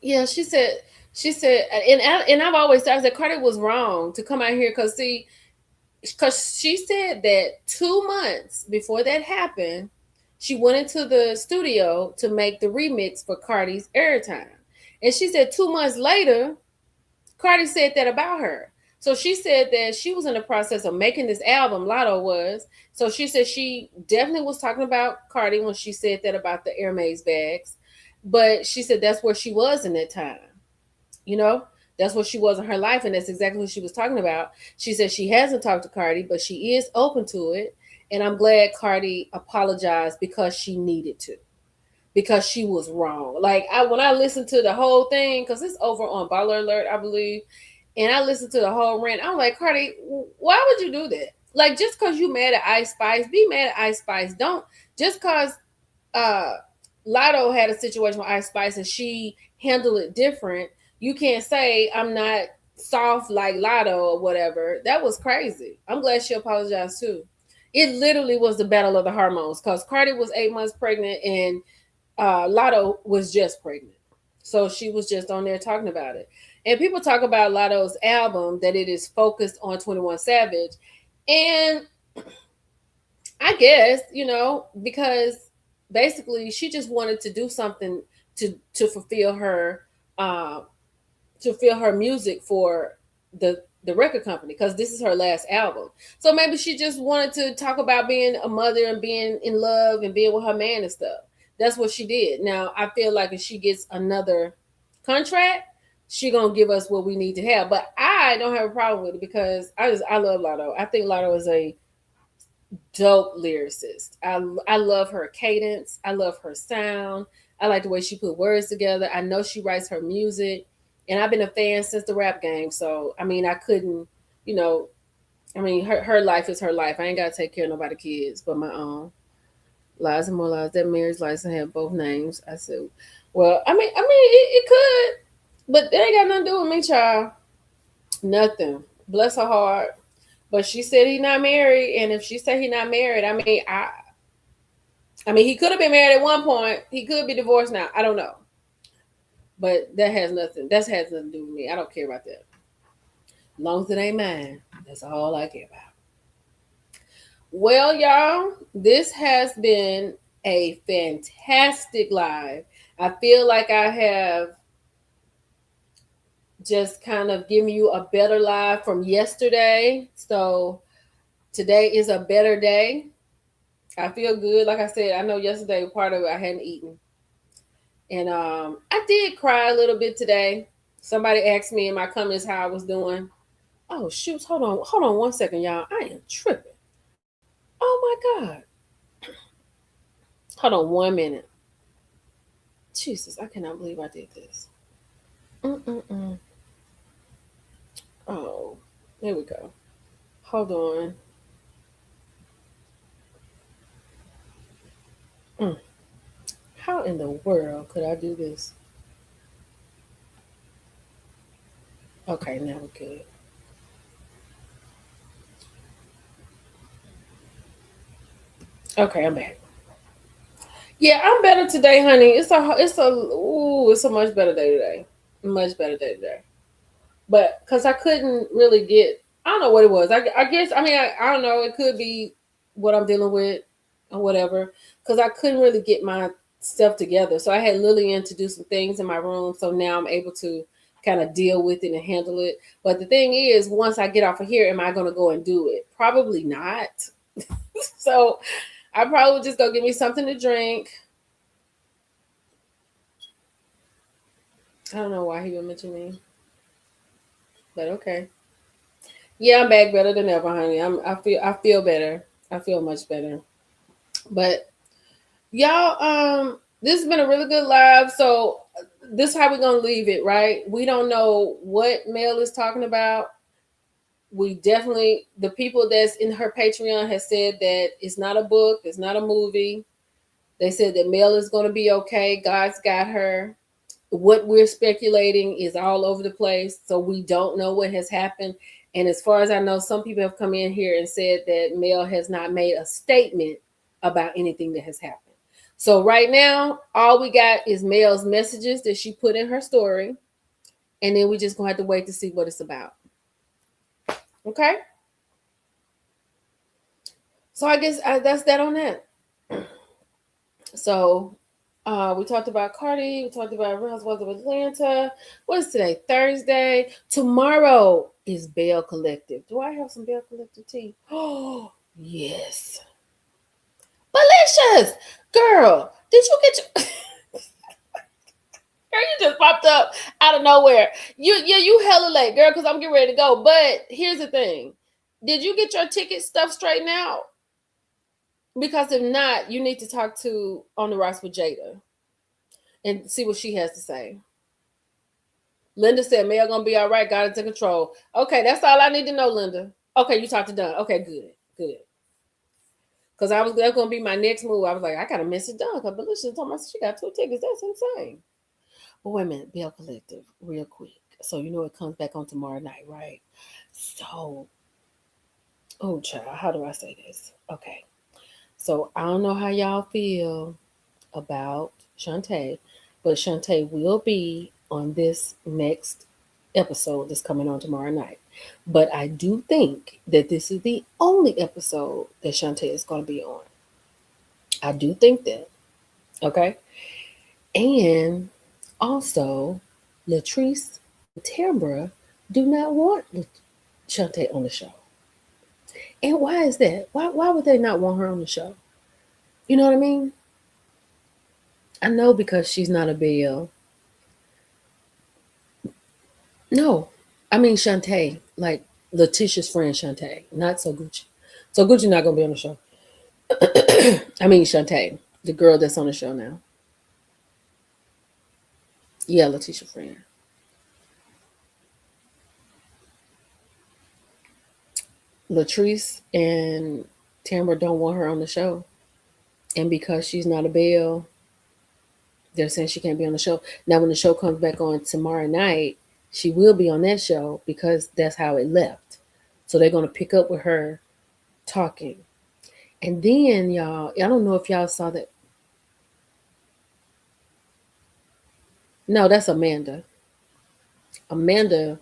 Yeah, she said, and I've always said that Cardi was wrong to come out here because she said that 2 months before that happened, she went into the studio to make the remix for Cardi's Airtime. And she said 2 months later, Cardi said that about her. So she said that she was in the process of making this album, Lotto was. So she said she definitely was talking about Cardi when she said that about the Hermes bags. But she said that's where she was in that time. You know, that's what she was in her life, and that's exactly what she was talking about. She said she hasn't talked to Cardi, but she is open to it. And I'm glad Cardi apologized because she needed to, because she was wrong. Like when I listened to the whole thing, because it's over on Baller Alert, I believe, and I listened to the whole rant, I'm like, Cardi, why would you do that? Like just because you mad at Ice Spice, be mad at Ice Spice. Don't just because uh Lotto had a situation with Ice Spice and she handled it different. you can't say I'm not soft like Lotto or whatever. That was crazy. I'm glad she apologized too. It literally was the battle of the hormones because Cardi was 8 months pregnant and Lotto was just pregnant. So she was just on there talking about it. And people talk about Lotto's album that it is focused on 21 Savage. And I guess, because basically she just wanted to do something to fulfill her uh, to fill her music for the record company because this is her last album. So maybe she just wanted to talk about being a mother and being in love and being with her man and stuff. That's what she did. Now I feel like if she gets another contract, she gonna give us what we need to have. But I don't have a problem with it because I love Lotto. I think Lotto is a dope lyricist. I love her cadence. I love her sound. I like the way she put words together. I know she writes her music, and I've been a fan since the rap game. So I mean, I couldn't, you know, I mean, her life is her life. I ain't gotta take care of nobody kids but my own. Lies and more lies. That marriage license have both names. I said, well, it could, but that ain't got nothing to do with me, child. Nothing. Bless her heart. But she said he not married, and if she said he not married, I mean, he could have been married at one point. He could be divorced now. I don't know. But that has nothing. That has nothing to do with me. I don't care about that. As long as it ain't mine, that's all I care about. Well, y'all, this has been a fantastic live. I feel like I have just kind of given you a better live from yesterday. So today is a better day. I feel good. Like I said, I know yesterday part of it I hadn't eaten. And I did cry a little bit today. Somebody asked me in my comments how I was doing. Oh shoot, hold on 1 second, y'all. I am tripping. Oh my God. Hold on 1 minute. Jesus, I cannot believe I did this. Mm-mm-mm. Oh, there we go. Hold on. Mm. How in the world could I do this? Okay, now we're good. Okay, I'm back. Yeah, I'm better today, honey. It's a much better day today. Much better day today. But because I couldn't really get, I don't know what it was. I guess, I don't know. It could be what I'm dealing with or whatever. Because I couldn't really get myself together. So I had Lillian to do some things in my room. So now I'm able to kind of deal with it and handle it. But the thing is, once I get off of here, am I going to go and do it? Probably not. So I probably just go get me something to drink. I don't know why he would mention me, but okay. Yeah, I'm back better than ever, honey. I feel better. I feel much better. But y'all, this has been a really good live. So this is how we're gonna leave it, right? We don't know what Mel is talking about. We definitely, the people that's in her Patreon has said that it's not a book, it's not a movie. They said that Mel is gonna be okay. God's got her. What we're speculating is all over the place, so we don't know what has happened. And as far as I know, some people have come in here and said that Mel has not made a statement about anything that has happened. So right now, all we got is Mel's messages that she put in her story, and then we just gonna have to wait to see what it's about. Okay. So I guess that's that on that. So we talked about Cardi. We talked about Real Housewives of Atlanta. What is today? Thursday. Tomorrow is Bell Collective. Do I have some Bell Collective tea? Oh, yes. Malicious! Girl, did you get your... Girl, you just popped up out of nowhere. You hella late, girl, because I'm getting ready to go. But here's the thing. Did you get your ticket stuff straightened out? Because if not, you need to talk to On the Rocks with Jada and see what she has to say. Linda said, Mel gonna be all right, got it to control. Okay, that's all I need to know, Linda. Okay, you talked to Dunn. Okay, good. Because that's gonna be my next move. I was like, I gotta message Dunn because Belisha told me she got 2 tickets. That's insane. But wait a minute, Bell Collective, real quick. So you know it comes back on tomorrow night, right? So, oh child, how do I say this? Okay. So I don't know how y'all feel about Shantae, but Shantae will be on this next episode that's coming on tomorrow night. But I do think that this is the only episode that Shantae is going to be on. I do think that. Okay. And also, Latrice and Tambra do not want Shantae on the show. And why is that? Why would they not want her on the show? You know what I mean? I know because she's not a Belle. No, I mean Shantae, like Letitia's friend Shantae, not So Gucci. So Gucci not gonna be on the show. I mean Shantae, the girl that's on the show now. Yeah, Letitia friend. Latrice and Tamara don't want her on the show, and because she's not a Belle, they're saying she can't be on the show. Now, when the show comes back on tomorrow night, she will be on that show because that's how it left. So they're gonna pick up with her talking, and then y'all, I don't know if y'all saw that. No, that's Amanda. Amanda,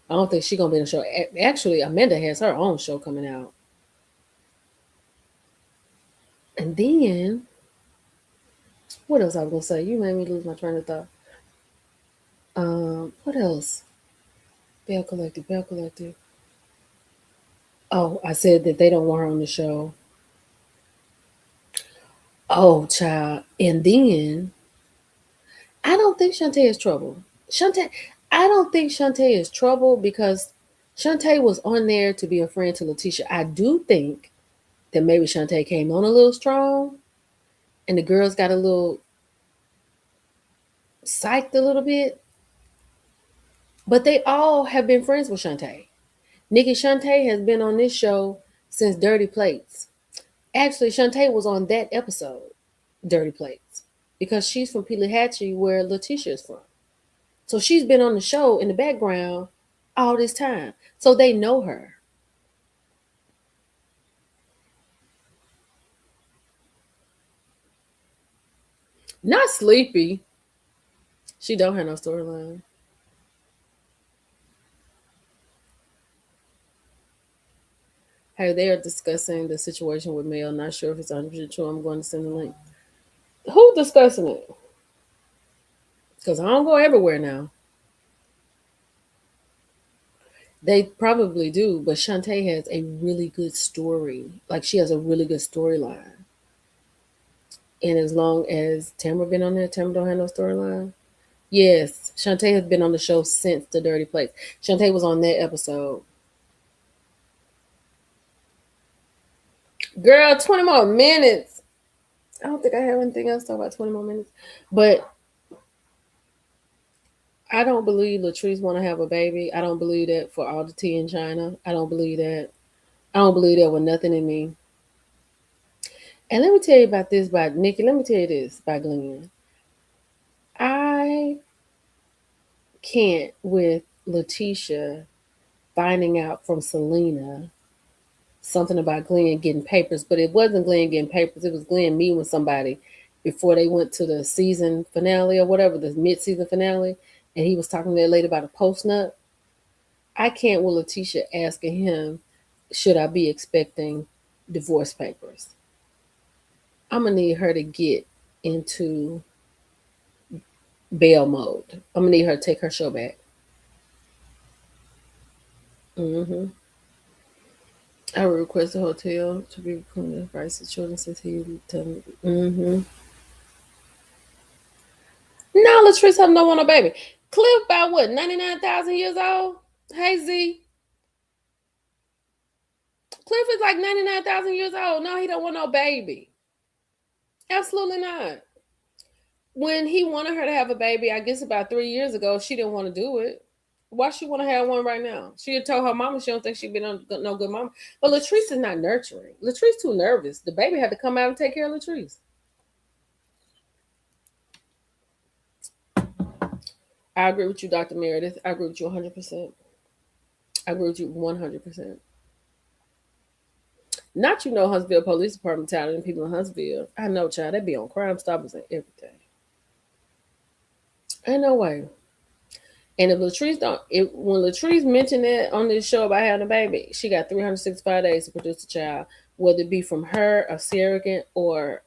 I don't think she's gonna be in the show. Actually, Amanda has her own show coming out. And then what else I was gonna say? You made me lose my train of thought. What else? Bell Collective, Bell Collective. Oh, I said that they don't want her on the show. Oh, child. And then I don't think Shantae is trouble. Shantae, I don't think Shantae is trouble because Shantae was on there to be a friend to Letitia. I do think that maybe Shantae came on a little strong and the girls got a little psyched a little bit, but they all have been friends with Shantae. Nikki Shantae has been on this show since Dirty Plates. Actually, Shantae was on that episode, Dirty Plates, because she's from Peleahatchie, where Letitia is from. So she's been on the show in the background all this time. So they know her. Not Sleepy. She don't have no storyline. Hey, they are discussing the situation with Mel. Not sure if it's 100% true. I'm going to send the link. Who discussing it? Because I don't go everywhere now. They probably do, but Shantae has a really good story. Like she has a really good storyline. And as long as Tamara been on there, Tamara don't have no storyline. Yes, Shantae has been on the show since The Dirty Place. Shantae was on that episode. Girl, 20 more minutes. I don't think I have anything else to talk about 20 more minutes. But I don't believe Latrice want to have a baby. I don't believe that for all the tea in China. I don't believe that. I don't believe that with nothing in me. And let me tell you about this by Nikki. Let me tell you this by Glenn. I can't with Letitia finding out from Selena something about Glenn getting papers, but it wasn't Glenn getting papers. It was Glenn meeting with somebody before they went to the season finale or whatever, the mid-season finale, and he was talking to that lady about a post nut. I can't with Letitia asking him, should I be expecting divorce papers? I'm gonna need her to get into bail mode. I'm gonna need her to take her show back. Hmm I would request the hotel to be recruiting the rights of children since he tell me. No, Latrice have no want a baby. Cliff about what, 99,000 years old? Hey Z. Cliff is like 99,000 years old. No, he don't want no baby. Absolutely not. When he wanted her to have a baby, I guess about 3 years ago, she didn't want to do it. Why she want to have one right now? She had told her mama she don't think she been no good mama. But Latrice is not nurturing. Latrice too nervous. The baby had to come out and take care of Latrice. I agree with you, Dr. Meredith. I agree with you 100%. I agree with you 100%. Not Huntsville Police Department talented people in Huntsville. I know, child. They be on Crime Stoppers and everything. Ain't no way. And if Latrice don't, if when Latrice mentioned that on this show about having a baby, she got 365 days to produce a child, whether it be from her, a surrogate, or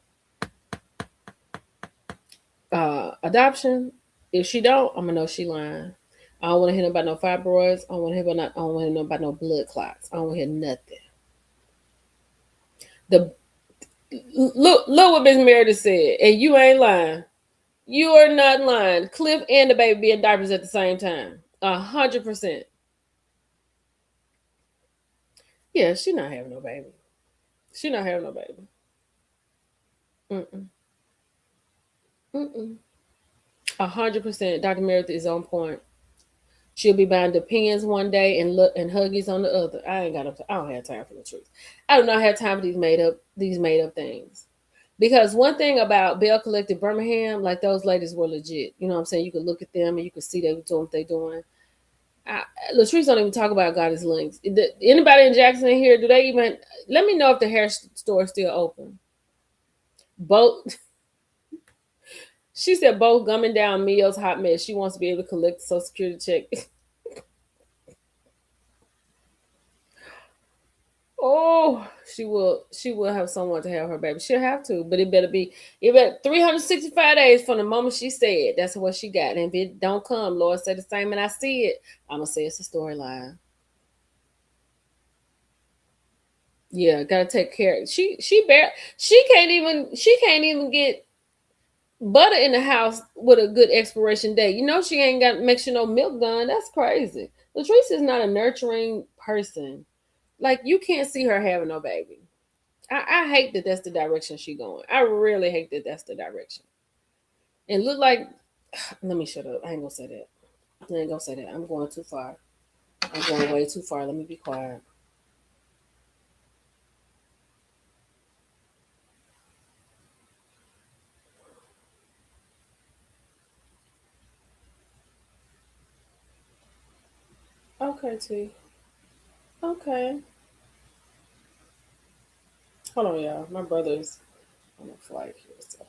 adoption. If she don't, I'm gonna know she lying. I don't want to hear about no fibroids. I don't want to hear about I don't want to know about no blood clots. I don't want to hear nothing. The look what Miss Meredith said, and you ain't lying. You are not lying. Cliff and the baby be in diapers at the same time. 100%. Yeah, she not having no baby. She not having no baby. Mm-mm. Mm-mm. 100%. Dr. Meredith is on point. She'll be buying Depends one day and Huggies on the other. I don't have time for the truth. I do not have time for these made up things. Because one thing about Bell Collective Birmingham, like those ladies were legit. You know what I'm saying? You could look at them and you could see they were doing what they're doing. Latrice don't even talk about Goddess Links. Anybody in Jackson here, do they even let me know if the hair store is still open? Both she said both gumming down meals, hot mess. She wants to be able to collect the Social Security check. Oh, she will have someone to have her baby. She'll have to, but it better 365 days from the moment she said that's what she got. And if it don't come, Lord said the same and I see it, I'm gonna say it's a storyline. Yeah, gotta take care. She can't even get butter in the house with a good expiration date. She ain't got make sure no milk done. That's crazy. Latrice is not a nurturing person. Like you can't see her having no baby. I hate that that's the direction she going. I really hate that that's the direction. And look like let me shut up. I ain't gonna say that. I ain't gonna say that. I'm going too far. I'm going way too far. Let me be quiet. Okay, T. Okay. Hold on, y'all. My brother's on a flight here, so.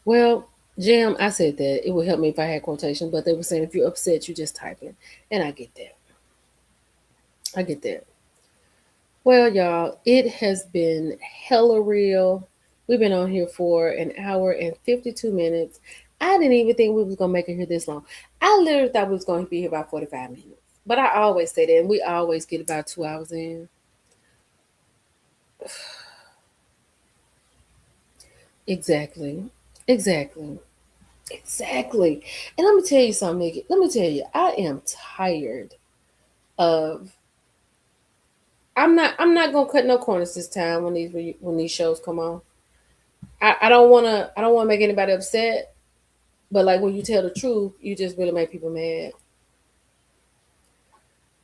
Well, Jam, I said that it would help me if I had quotation, but they were saying if you're upset, you just type it. And I get that. I get that. Well, y'all, it has been hella real. We've been on here for an hour and 52 minutes. I didn't even think we was gonna make it here this long. I literally thought we was going to be here about 45 minutes. But I always say that, and we always get about 2 hours in. Exactly. Exactly. Exactly. And let me tell you something, Nikki. Let me tell you, I am tired of I'm not gonna cut no corners this time when these shows come on. I don't wanna make anybody upset, but like when you tell the truth, you just really make people mad.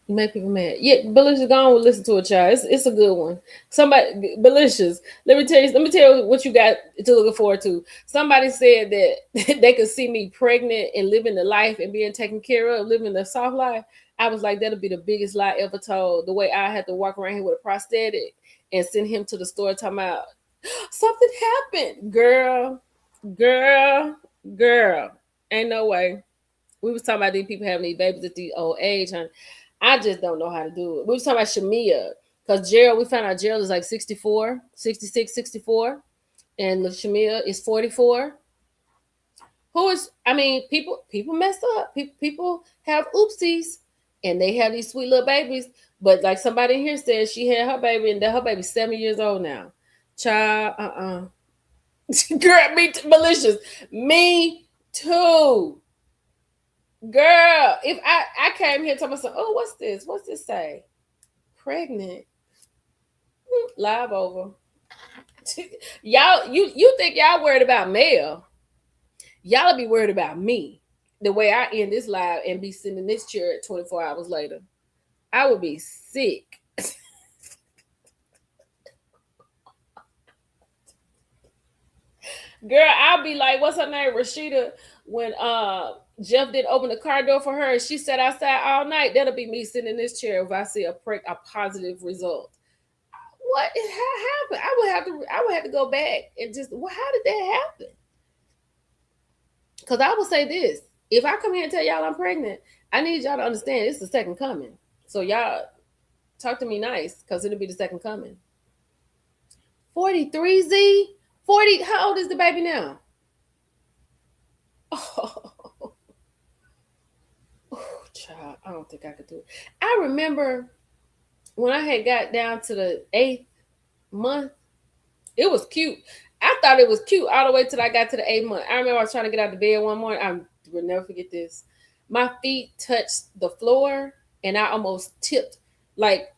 You make people mad. Yeah, Belicious, go on and listen to it, child. It's a good one. Somebody Belicious, let me tell you what you got to look forward to. Somebody said that they could see me pregnant and living the life and being taken care of, living the soft life. I was like, that'll be the biggest lie ever told. The way I had to walk around here with a prosthetic and send him to the store talking about something happened. Girl. Ain't no way. We was talking about these people having these babies at the old age, honey. I just don't know how to do it. We was talking about Shamia. Because Gerald, we found out Gerald is like 64, 66, 64. And Shamia is 44. People messed up. People have oopsies. And they have these sweet little babies. But like somebody in here said, she had her baby and her baby's 7 years old now. Child, Girl, malicious. Me too. Girl, if I came here talking about, oh, what's this? What's this say? Pregnant. Live over. Y'all, you think y'all worried about Mel? Y'all be worried about me. The way I end this live and be sitting in this chair 24 hours later. I would be sick. Girl, I'll be like, what's her name? Rashida, when Jeff didn't open the car door for her and she sat outside all night. That'll be me sitting in this chair if I see a positive result. What happened? I would have to go back and just, well, how did that happen? Because I will say this: if I come here and tell y'all I'm pregnant, I need y'all to understand it's the second coming. So y'all talk to me nice, because it'll be the second coming. 43 Z? 40, how old is the baby now? Oh, oh, child, I don't think I could do it. I remember when I had got down to the 8th month, it was cute. I thought it was cute all the way till I got to the 8th month. I remember I was trying to get out of bed one morning. I will never forget this. My feet touched the floor and I almost tipped. Like,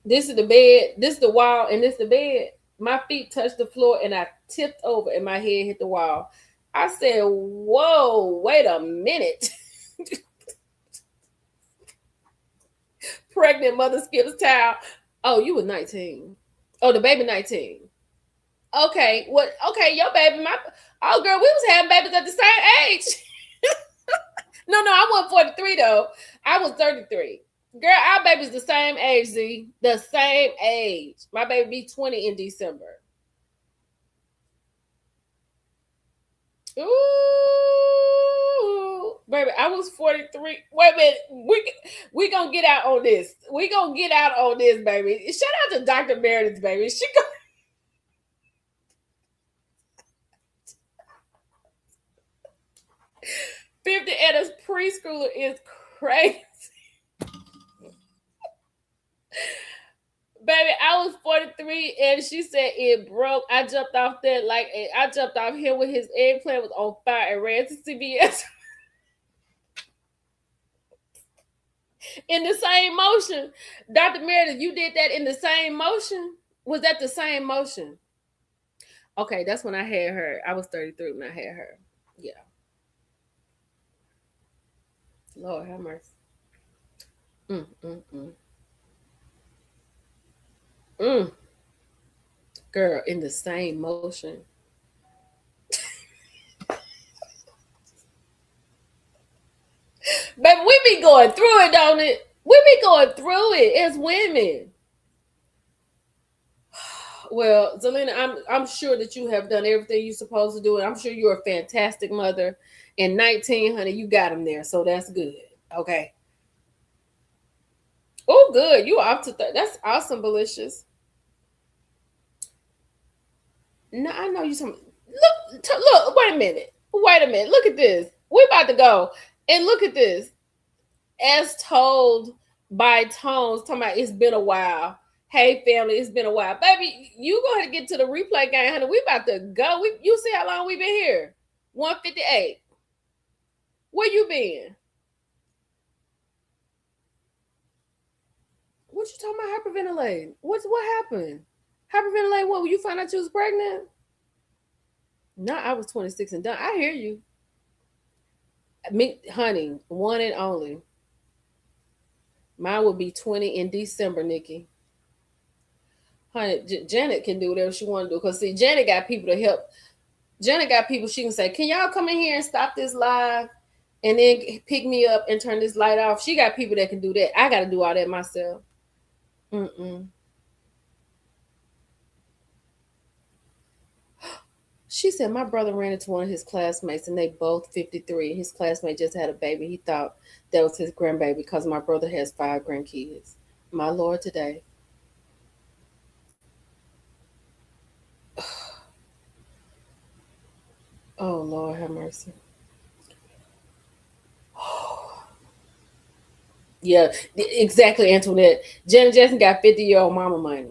this is the bed, this is the wall, and this is the bed. My feet touched the floor and I tipped over and my head hit the wall. I said, whoa, wait a minute. Pregnant mother skips towel. Oh, you was 19. Oh, the baby 19. Okay, what? Okay, your baby, oh girl, we was having babies at the same age. No, I wasn't 43 though. I was 33. Girl, our baby's the same age, Z. The same age. My baby be 20 in December. Ooh, baby, I was 43. Wait a minute. We gonna get out on this. We gonna get out on this, baby. Shout out to Dr. Meredith, baby. She go. 50 and a preschooler is crazy. Baby, I was 43 and she said it broke. I jumped off here when his eggplant was on fire and ran to CBS. In the same motion. Dr. Meredith, you did that in the same motion? Was that the same motion? Okay, that's when I had her. I was 33 when I had her. Yeah. Lord have mercy. Mm, mm, mm. Mm. Girl, in the same motion. Baby, we be going through it, don't it? We be going through it as women. Well, Zelina, I'm sure that you have done everything you're supposed to do, and I'm sure you're a fantastic mother. In 19, honey, you got them there, so that's good. Okay. Oh, good. You off to that's awesome, Belicious. No, I know you some. Look. Wait a minute. Look at this. We're about to go and look at this. As told by Tones, talking about it's been a while. Hey family, it's been a while, baby. You go ahead and get to the replay game, honey. We about to go. You see how long we've been here? 158. Where you been? What you talking about hyperventilating? What happened? Hyperventilate what? When you find out you was pregnant? No, I was 26 and done. I hear you. Me, honey, one and only. Mine will be 20 in December, Nikki. Honey, Janet can do whatever she want to do. Because, see, Janet got people to help. Janet got people she can say, can y'all come in here and stop this live? And then pick me up and turn this light off. She got people that can do that. I got to do all that myself. Mm-mm. She said, my brother ran into one of his classmates and they both 53. His classmate just had a baby. He thought that was his grandbaby because my brother has 5 grandkids. My Lord, today. Oh, Lord, have mercy. Yeah, exactly, Antoinette. Janet Jackson got 50-year-old mama money.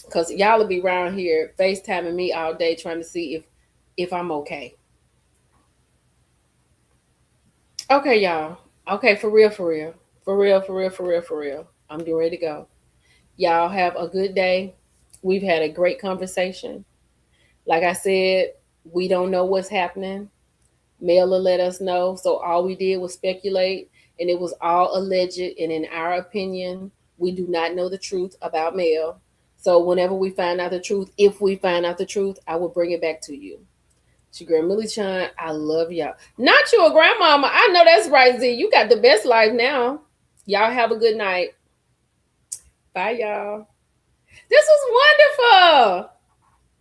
Because y'all will be around here FaceTiming me all day trying to see if I'm okay. Okay, y'all. Okay, for real. I'm getting ready to go. Y'all have a good day. We've had a great conversation. Like I said, we don't know what's happening. Mel will let us know. So all we did was speculate, and it was all alleged. And in our opinion, we do not know the truth about Mel. So whenever we find out the truth, if we find out the truth, I will bring it back to you. It's your girl Millie Chan. I love y'all. Not you a grandmama. I know that's right, Z. You got the best life now. Y'all have a good night. Bye, y'all. This was